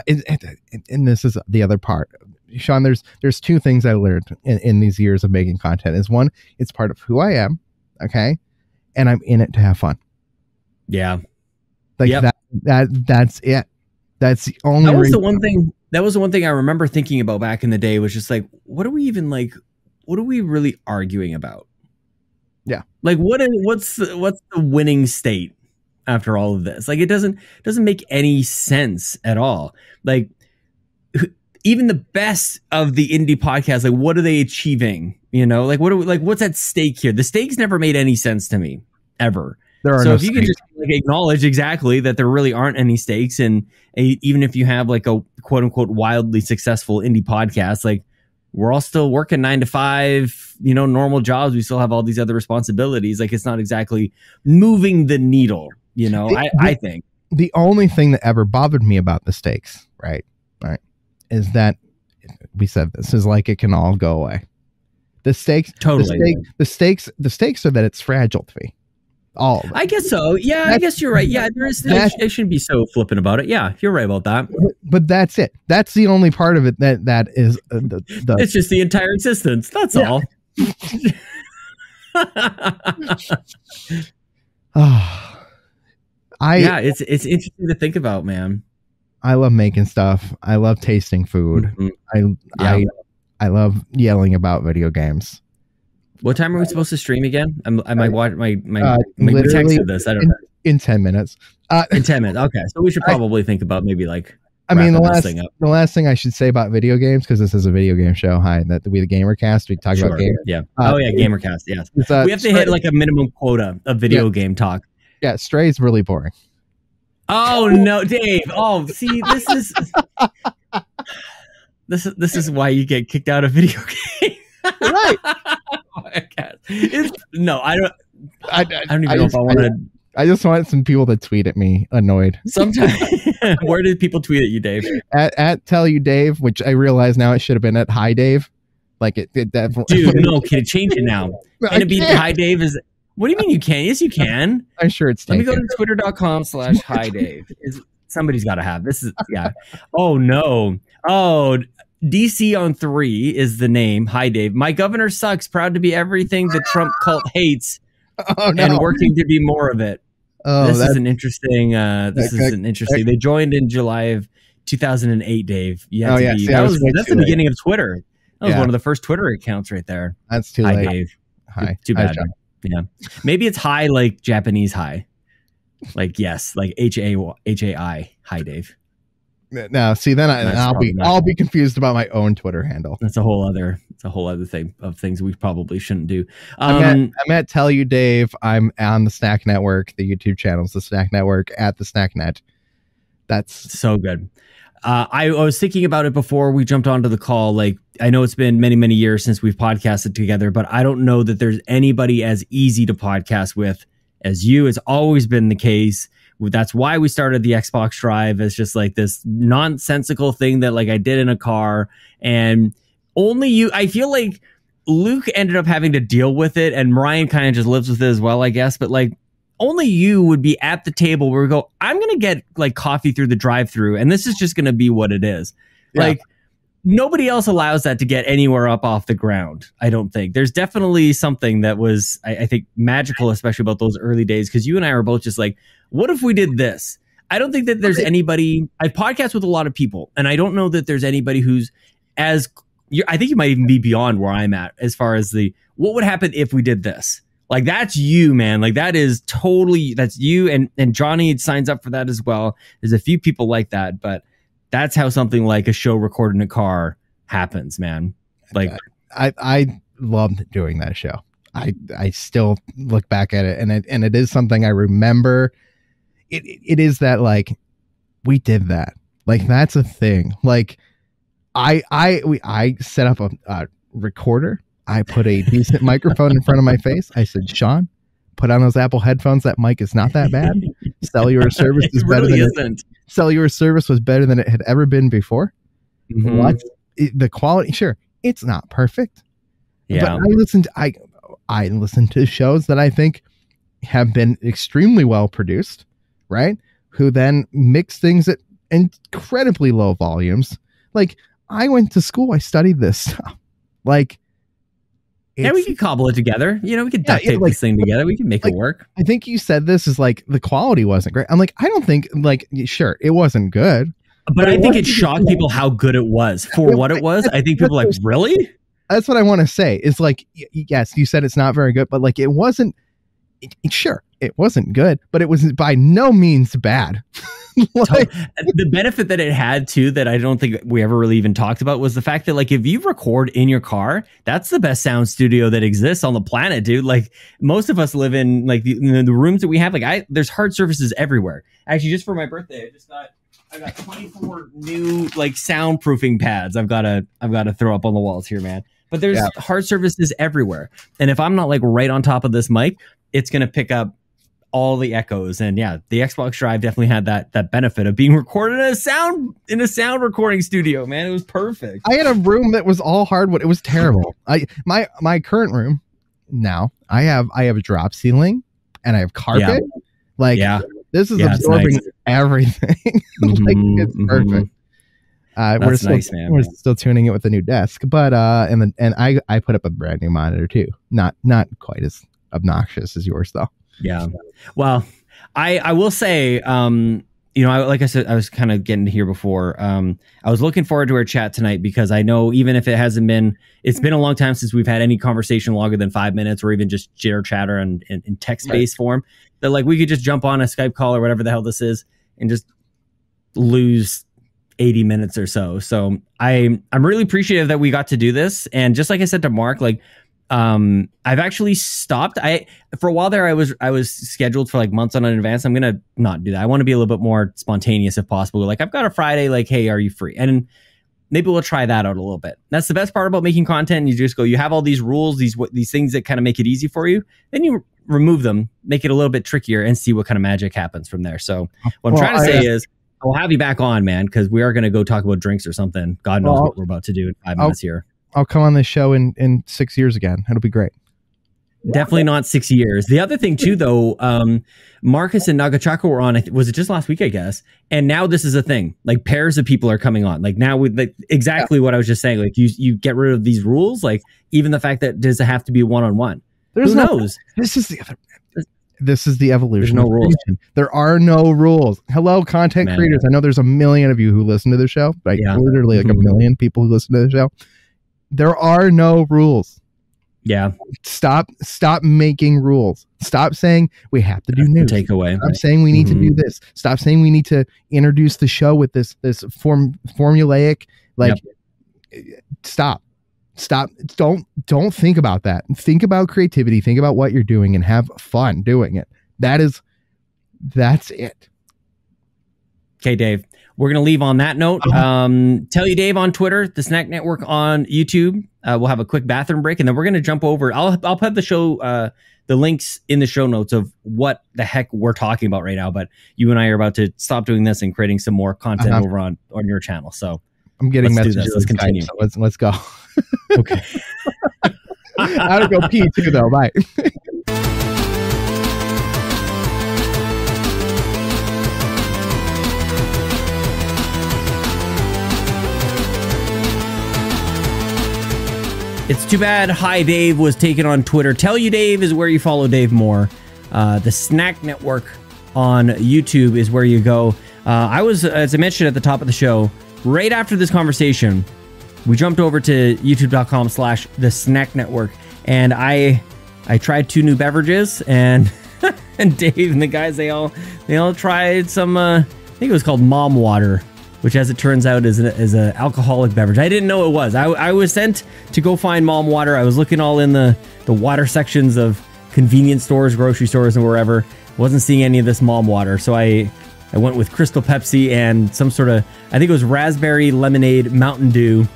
And this is the other part. Sean, there's 2 things I learned in these years of making content. Is one, it's part of who I am. Okay. And I'm in it to have fun. Yeah. Like that's it. That's the only. That was the one thing I remember thinking about back in the day. Was just like, what are we really arguing about? Yeah. Like what's the winning state after all of this? Like it doesn't make any sense at all. Like even the best of the indie podcasts, like what are they achieving? Like what's at stake here? The stakes never made any sense to me ever. So if you can just like acknowledge exactly that there really aren't any stakes, and even if you have like a quote unquote wildly successful indie podcast, like we're all still working 9 to 5, normal jobs. We still have all these other responsibilities. Like it's not exactly moving the needle, I think. The only thing that ever bothered me about the stakes, right, is that we said this is like it can all go away. The stakes, totally. The stakes are that it's fragile to me. I guess so. Yeah, I guess you're right. Yeah, I shouldn't be so flippant about it. Yeah, you're right about that. But that's it. That's the only part of it that is the it's just the entire existence. That's all. It's interesting to think about, man. I love making stuff. I love tasting food. Mm-hmm. I love yelling about video games. What time are we supposed to stream again? I might watch my texted this. I don't know. In 10 minutes. In 10 minutes. Okay, so we should probably think about maybe like. The last thing I should say about video games, because this is a video game show. Hi, that We the GamerCast. We talk about games. Yeah. GamerCast. Yes. We have to hit like a minminimum quota of video game talk. Yeah, Stray's really boring. Oh no, Dave! Oh, see, this is why you get kicked out of video games. Right. No, I don't even know if I want to. I just want some people to tweet at me, annoyed. Sometimes, where did people tweet at you, Dave? At Tell You Dave, which I realize now it should have been at Hi Dave. Like it definitely. Dude, no, can it change it now? Can it be Hi Dave? What do you mean you can? Yes, you can. I'm sure it's. Let me go to twitter.com/Hi Dave. Somebody's got to have this. Oh no. Oh. DC on 3 is the name. Hi, Dave. My governor sucks. Proud to be everything the Trump cult hates, and working to be more of it. Oh, this is an interesting. They joined in July of 2008, Dave. That's the beginning of Twitter. That was one of the first Twitter accounts right there. That's too late. Hi, Dave. Hi. Too bad. Yeah. Maybe it's hi like Japanese hi. Like yes, like HAI. Hi, Dave. No, see, then I'll be confused about my own Twitter handle. That's a whole other thing of things we probably shouldn't do. I'm at Tell You Dave. I'm on the Snack Network. The YouTube channel's the Snack Network at the Snack Net. That's so good. I was thinking about it before we jumped onto the call. Like, I know it's been many, many years since we've podcasted together, but I don't know that there's anybody as easy to podcast with as you. It's always been the case. That's why we started the Xbox Drive as just like this nonsensical thing that like I did in a car, and only you. I feel like Luke ended up having to deal with it, and Ryan kind of just lives with it as well, I guess. But like only you would be at the table where we go, I'm gonna get like coffee through the drive-through, and this is just gonna be what it is. Yeah. Like nobody else allows that to get anywhere up off the ground. I don't think there's definitely something that was I think magical, especially about those early days, because you and I were both just like, what if we did this? I don't think that there's anybody. I podcast with a lot of people, and I don't know that there's anybody who's as. I think you might even be beyond where I'm at as far as what would happen if we did this. Like that's you, man. Like that's you, and Johnny signs up for that as well. There's a few people like that, but that's how something like a show recorded in a car happens, man. Like I loved doing that show. I still look back at it, and it is something I remember. It is that like we did that. Like that's a thing. Like I set up a recorder. I put a decent microphone in front of my face. I said, Sean, put on those Apple headphones. That mic is not that bad. Cellular service is better than cellular service was better than it had ever been before. Mm-hmm. The quality, sure, it's not perfect. Yeah, but I listen to shows that I think have been extremely well produced, right? Who then mix things at incredibly low volumes. Like I went to school, I studied this stuff. Like, yeah, we could cobble it together. You know, we could duct tape this thing together. We can make it work. I think you said this is like the quality wasn't great. I'm like, I don't think like, sure, it wasn't good. But I think it shocked people how good it was for what it was. I think people are like, really? That's what I want to say. It's like, yes, you said it's not very good, but like it wasn't. Sure, it wasn't good, but it was by no means bad. Like, the benefit that it had too, that I don't think we ever really even talked about, was the fact that like if you record in your car, that's the best sound studio that exists on the planet, dude. Like most of us live in like the rooms that we have. Like there's hard surfaces everywhere. Actually, just for my birthday, I got 24 new like soundproofing pads. I've got to throw up on the walls here, man. But there's hard surfaces everywhere, and if I'm not like right on top of this mic, it's gonna pick up all the echoes. And yeah, the Xbox Drive definitely had that benefit of being recorded in a sound recording studio, man. It was perfect. I had a room that was all hardwood. It was terrible. My current room now, I have a drop ceiling and I have carpet. This is absorbing everything. Like it's perfect. We're still tuning it with a new desk, but and I put up a brand new monitor too. Not quite as obnoxious as yours though. Yeah. Well, I will say, like I said, I was kind of getting here before. I was looking forward to our chat tonight because I know even if it's been a long time since we've had any conversation longer than 5 minutes or even just jitter chatter in text-based form, that like we could just jump on a Skype call or whatever the hell this is and just lose 80 minutes or so. So I'm really appreciative that we got to do this. And just like I said to Mark, like, I've actually stopped. For a while there, I was scheduled for like months in advance. I'm gonna not do that. I want to be a little bit more spontaneous if possible. Like I've got a Friday, like, hey, are you free? And maybe we'll try that out a little bit. That's the best part about making content. You just go, you have all these rules, these things that kind of make it easy for you. Then you remove them, make it a little bit trickier, and see what kind of magic happens from there. So what I'm trying to say is, I'll have you back on, man, because we are going to go talk about drinks or something. God knows what we're about to do in 5 minutes here. I'll come on this show in 6 years again. It'll be great. Definitely not 6 years. The other thing too, though, Marcus and Nagachaka were on. Was it just last week? I guess. And now this is a thing. Like pairs of people are coming on. Like now with like exactly what I was just saying. Like you get rid of these rules. Like even the fact that does it have to be one-on-one? Who knows? This is the other. This is the evolution. There's no rules. There are no rules. Hello, content creators. I know there's a million of you who listen to the show. Like literally like a million people who listen to the show. There are no rules. Yeah. Stop making rules. Stop saying we have to do news. Takeaway. Stop saying we need to do this. Stop saying we need to introduce the show with this formulaic like stop. Don't think about that. Think about creativity. Think about what you're doing and have fun doing it. That's it. Okay, Dave. We're going to leave on that note. Tell you Dave on Twitter, the Snack Network on YouTube. We'll have a quick bathroom break, and then we're going to jump over. I'll put the show, the links in the show notes of what the heck we're talking about right now. But you and I are about to stop doing this and creating some more content over on your channel. So I'm getting messages. Let's continue. Skype, so let's go. Okay. I gotta go pee too, though. Bye. It's too bad Hi Dave was taken on Twitter. Tell You Dave is where you follow Dave Moore. The Snack Network on YouTube is where you go. I was, as I mentioned at the top of the show, right after this conversation, we jumped over to youtube.com/the Snack Network, and I tried 2 new beverages, and and Dave and the guys, they all tried some, I think it was called Mom Water, which, as it turns out, is an alcoholic beverage. I didn't know it was. I was sent to go find Mom Water. I was looking all in the water sections of convenience stores, grocery stores, and wherever. Wasn't seeing any of this Mom Water, so I went with Crystal Pepsi and some sort of, I think it was raspberry lemonade Mountain Dew.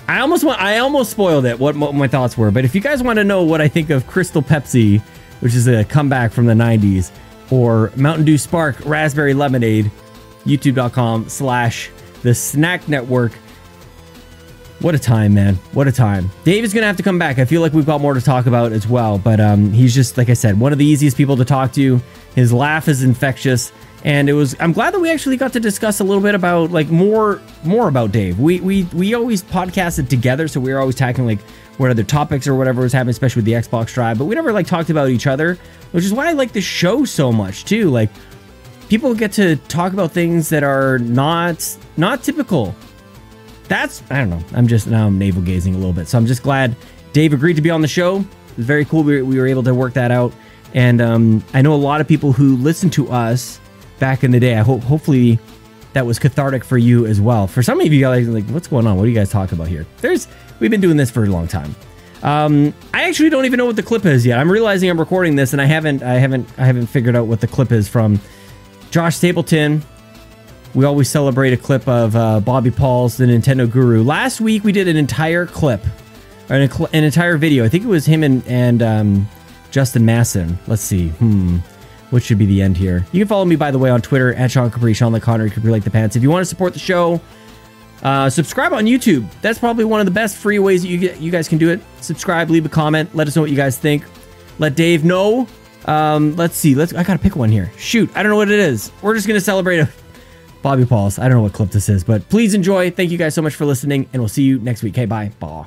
I almost spoiled it, what my thoughts were. But if you guys want to know what I think of Crystal Pepsi, which is a comeback from the 90s, or Mountain Dew Spark Raspberry Lemonade, youtube.com/the Snack Network. What a time, man. What a time. Dave is going to have to come back. I feel like we've got more to talk about as well. But he's just, like I said, one of the easiest people to talk to. His laugh is infectious. And I'm glad that we actually got to discuss a little bit about, like, more about Dave. We always podcasted together, so we were always tackling, like, what other topics or whatever was happening, especially with the Xbox Drive. But we never, like, talked about each other, which is why I like the show so much, too. Like, people get to talk about things that are not typical. I don't know. I'm navel gazing a little bit. So I'm just glad Dave agreed to be on the show. It was very cool. We were able to work that out. And I know a lot of people who listened to us back in the day. Hopefully that was cathartic for you as well. For some of you guys, like, what's going on? What are you guys talking about here? We've been doing this for a long time. I actually don't even know what the clip is yet. I'm realizing I'm recording this and I haven't figured out what the clip is from. Josh Stapleton. We always celebrate a clip of Bobby Paul's The Nintendo Guru. Last week we did an entire clip, or an entire video. I think it was him and Justin Masson. Let's see. What should be the end here? You can follow me, by the way, on Twitter at Sean Capri, Sean like Connor, Capri like the pants. If you want to support the show, subscribe on YouTube. That's probably one of the best free ways that you guys can do it. Subscribe, leave a comment, let us know what you guys think. Let Dave know. Let's see. I gotta pick one here. Shoot, I don't know what it is. We're just gonna celebrate Bobby Paul's. I don't know what clip this is, but please enjoy. Thank you guys so much for listening, and we'll see you next week. Hey, bye. Bye.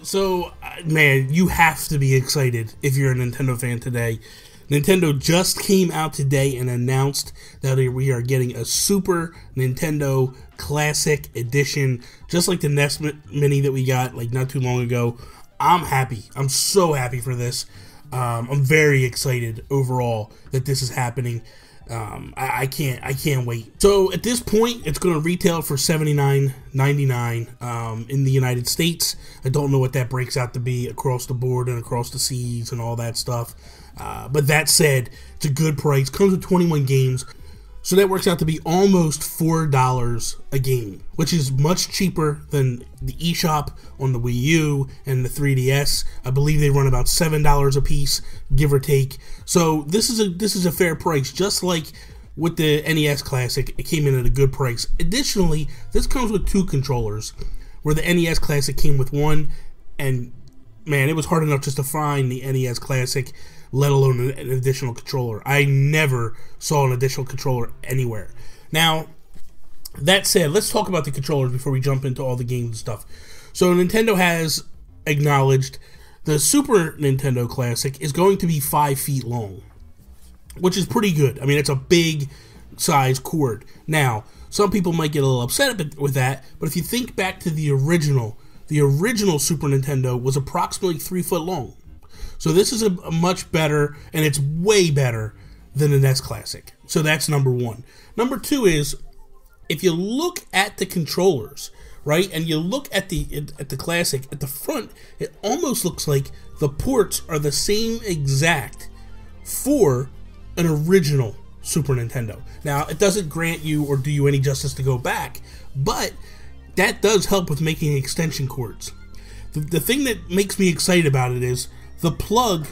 So, man, you have to be excited if you're a Nintendo fan today, Nintendo just came out today and announced that we are getting a Super Nintendo Classic Edition, just like the NES Mini that we got like not too long ago. I'm happy. I'm so happy for this. I'm very excited overall that this is happening. I can't wait. So at this point, it's going to retail for $79.99 in the United States. I don't know what that breaks out to be across the board and across the seas and all that stuff. But that said, it's a good price. Comes with 21 games. So that works out to be almost $4 a game, which is much cheaper than the eShop on the Wii U and the 3DS. I believe they run about $7 a piece, give or take. So this is a fair price, just like with the NES Classic. It came in at a good price. Additionally, this comes with 2 controllers, where the NES Classic came with 1, and man, it was hard enough just to find the NES Classic, let alone an additional controller. I never saw an additional controller anywhere. Now, that said, let's talk about the controllers before we jump into all the games and stuff. So Nintendo has acknowledged the Super Nintendo Classic is going to be 5 feet long, which is pretty good. I mean, it's a big size cord. Now, some people might get a little upset with that, but if you think back to the original Super Nintendo was approximately 3 foot long. So this is a much better, and it's way better than the NES Classic. So that's number 1. Number 2 is, if you look at the controllers, right, and you look at the Classic, at the front, it almost looks like the ports are the same exact for an original Super Nintendo. Now, it doesn't grant you or do you any justice to go back, but that does help with making extension cords. The thing that makes me excited about it is the plug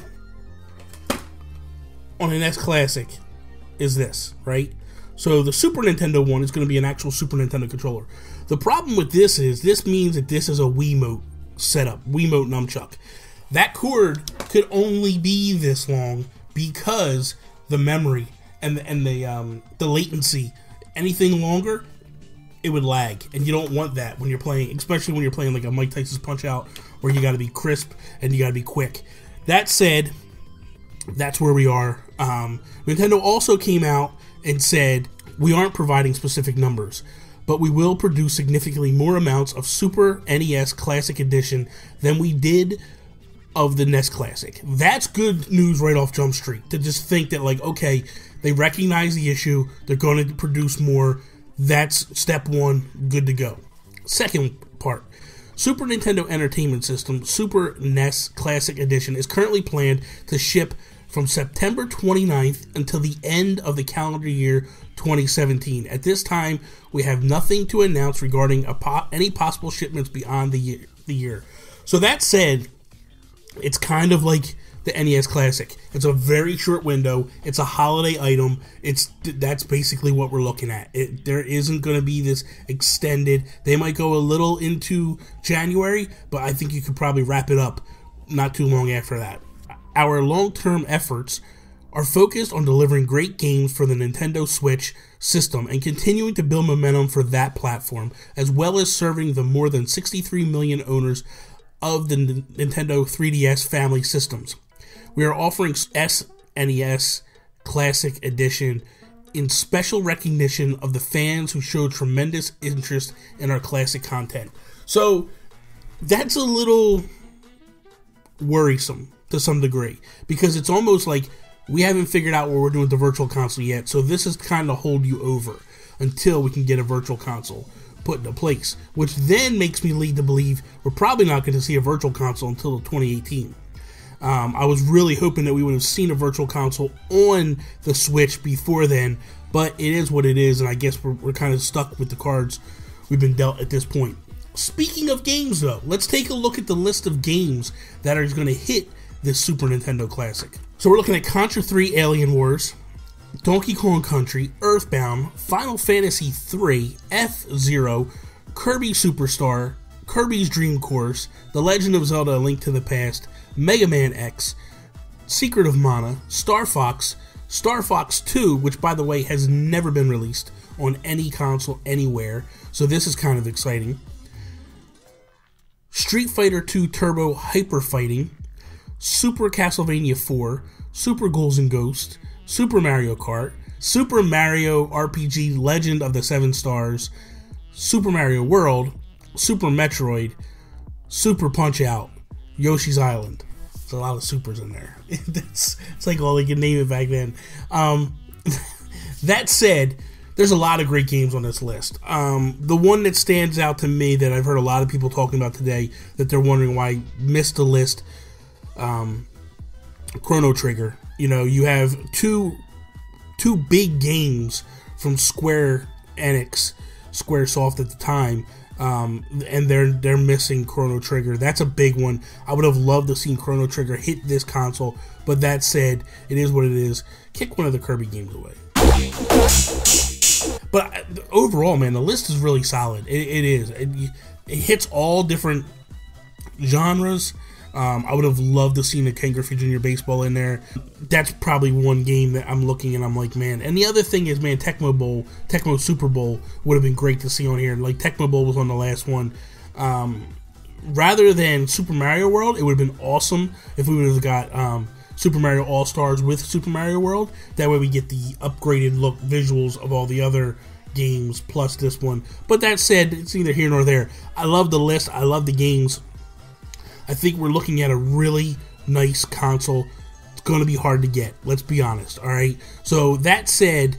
on an NES Classic is this, right? So the Super Nintendo one is going to be an actual Super Nintendo controller. The problem with this is, this means that this is a Wiimote setup, Wiimote nunchuck. That cord could only be this long because the memory and the latency. Anything longer, it would lag, and you don't want that when you're playing, especially when you're playing like a Mike Tyson's Punch-Out, where you got to be crisp and you got to be quick. That said, that's where we are. Nintendo also came out and said, we aren't providing specific numbers, but we will produce significantly more amounts of Super NES Classic Edition than we did of the NES Classic. That's good news right off Jump Street, to just think that, like, okay, they recognize the issue, they're going to produce more. That's step 1, good to go. Second part, Super Nintendo Entertainment System Super NES Classic Edition is currently planned to ship from September 29th until the end of the calendar year 2017. At this time, we have nothing to announce regarding any possible shipments beyond the year. So that said, it's kind of like the NES Classic. It's a very short window. It's a holiday item. That's basically what we're looking at. There isn't going to be this extended. They might go a little into January, but I think you could probably wrap it up not too long after that. Our long-term efforts are focused on delivering great games for the Nintendo Switch system and continuing to build momentum for that platform, as well as serving the more than 63 million owners of the Nintendo 3DS family systems. We are offering SNES Classic Edition in special recognition of the fans who showed tremendous interest in our classic content. So that's a little worrisome to some degree, because it's almost like we haven't figured out what we're doing with the Virtual Console yet, so this is kind of hold you over until we can get a Virtual Console put into place, which then makes me lead to believe we're probably not going to see a Virtual Console until 2018. I was really hoping that we would have seen a Virtual Console on the Switch before then, but it is what it is, and I guess we're kind of stuck with the cards we've been dealt at this point. Speaking of games, though, let's take a look at the list of games that are going to hit this Super Nintendo Classic. So we're looking at Contra 3 Alien Wars, Donkey Kong Country, Earthbound, Final Fantasy 3, F-Zero, Kirby Superstar, Kirby's Dream Course, The Legend of Zelda: A Link to the Past, Mega Man X, Secret of Mana, Star Fox 2, which by the way has never been released on any console anywhere, so this is kind of exciting, Street Fighter 2 Turbo Hyper Fighting, Super Castlevania 4, Super Ghouls and Ghosts, Super Mario Kart, Super Mario RPG Legend of the Seven Stars, Super Mario World, Super Metroid, Super Punch-Out, Yoshi's Island. There's a lot of supers in there. It's like all they could name it back then. That said, there's a lot of great games on this list. The one that stands out to me that I've heard a lot of people talking about today, that they're wondering why I missed the list, Chrono Trigger. You know, you have two big games from Square Enix, Squaresoft at the time, and they're missing Chrono Trigger. That's a big one. I would have loved to see Chrono Trigger hit this console, but that said, it is what it is. Kick one of the Kirby games away. But overall, man, the list is really solid. It is. It hits all different genres. I would have loved to see the Ken Griffey Jr. Baseball in there. That's probably one game that I'm looking and I'm like, man. And the other thing is, man, Tecmo Super Bowl would have been great to see on here. Like, Tecmo Bowl was on the last one. Rather than Super Mario World, it would have been awesome if we would have got Super Mario All-Stars with Super Mario World. That way we get the upgraded look visuals of all the other games plus this one. But that said, it's neither here nor there. I love the list. I love the games. I think we're looking at a really nice console. It's going to be hard to get. Let's be honest. All right. So that said,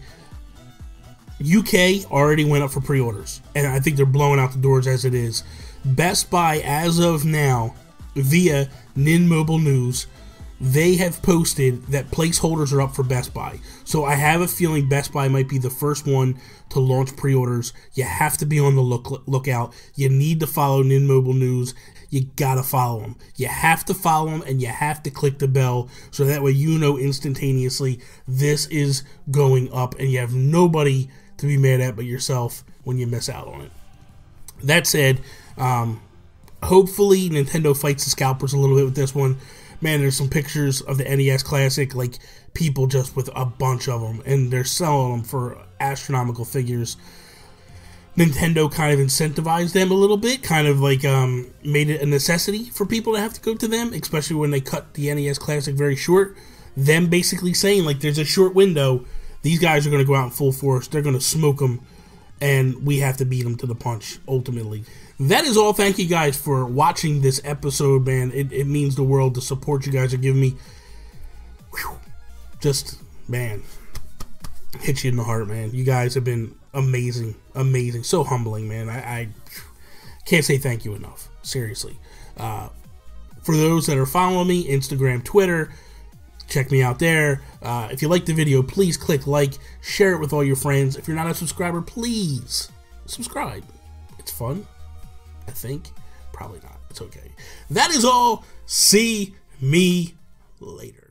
UK already went up for pre-orders, and I think they're blowing out the doors as it is. Best Buy, as of now, via Nin Mobile News, they have posted that placeholders are up for Best Buy. So I have a feeling Best Buy might be the first one to launch pre-orders. You have to be on the lookout. You need to follow Nin Mobile News. You gotta follow them. You have to follow them, and you have to click the bell so that way you know instantaneously this is going up, and you have nobody to be mad at but yourself when you miss out on it. That said, hopefully Nintendo fights the scalpers a little bit with this one. Man, there's some pictures of the NES Classic, like people just with a bunch of them, and they're selling them for astronomical figures. Nintendo kind of incentivized them a little bit, kind of like made it a necessity for people to have to go to them, especially when they cut the NES Classic very short. Them basically saying, like, there's a short window, these guys are going to go out in full force, they're going to smoke them, and we have to beat them to the punch, ultimately. That is all. Thank you guys for watching this episode, man. It means the world, the support you guys are giving me. Whew. Just, man, hits you in the heart, man. You guys have been amazing, amazing. So humbling, man. I can't say thank you enough. Seriously. For those that are following me, Instagram, Twitter, check me out there. If you like the video, please click like, share it with all your friends. If you're not a subscriber, please subscribe. It's fun. I think. Probably not. It's okay. That is all. See me later.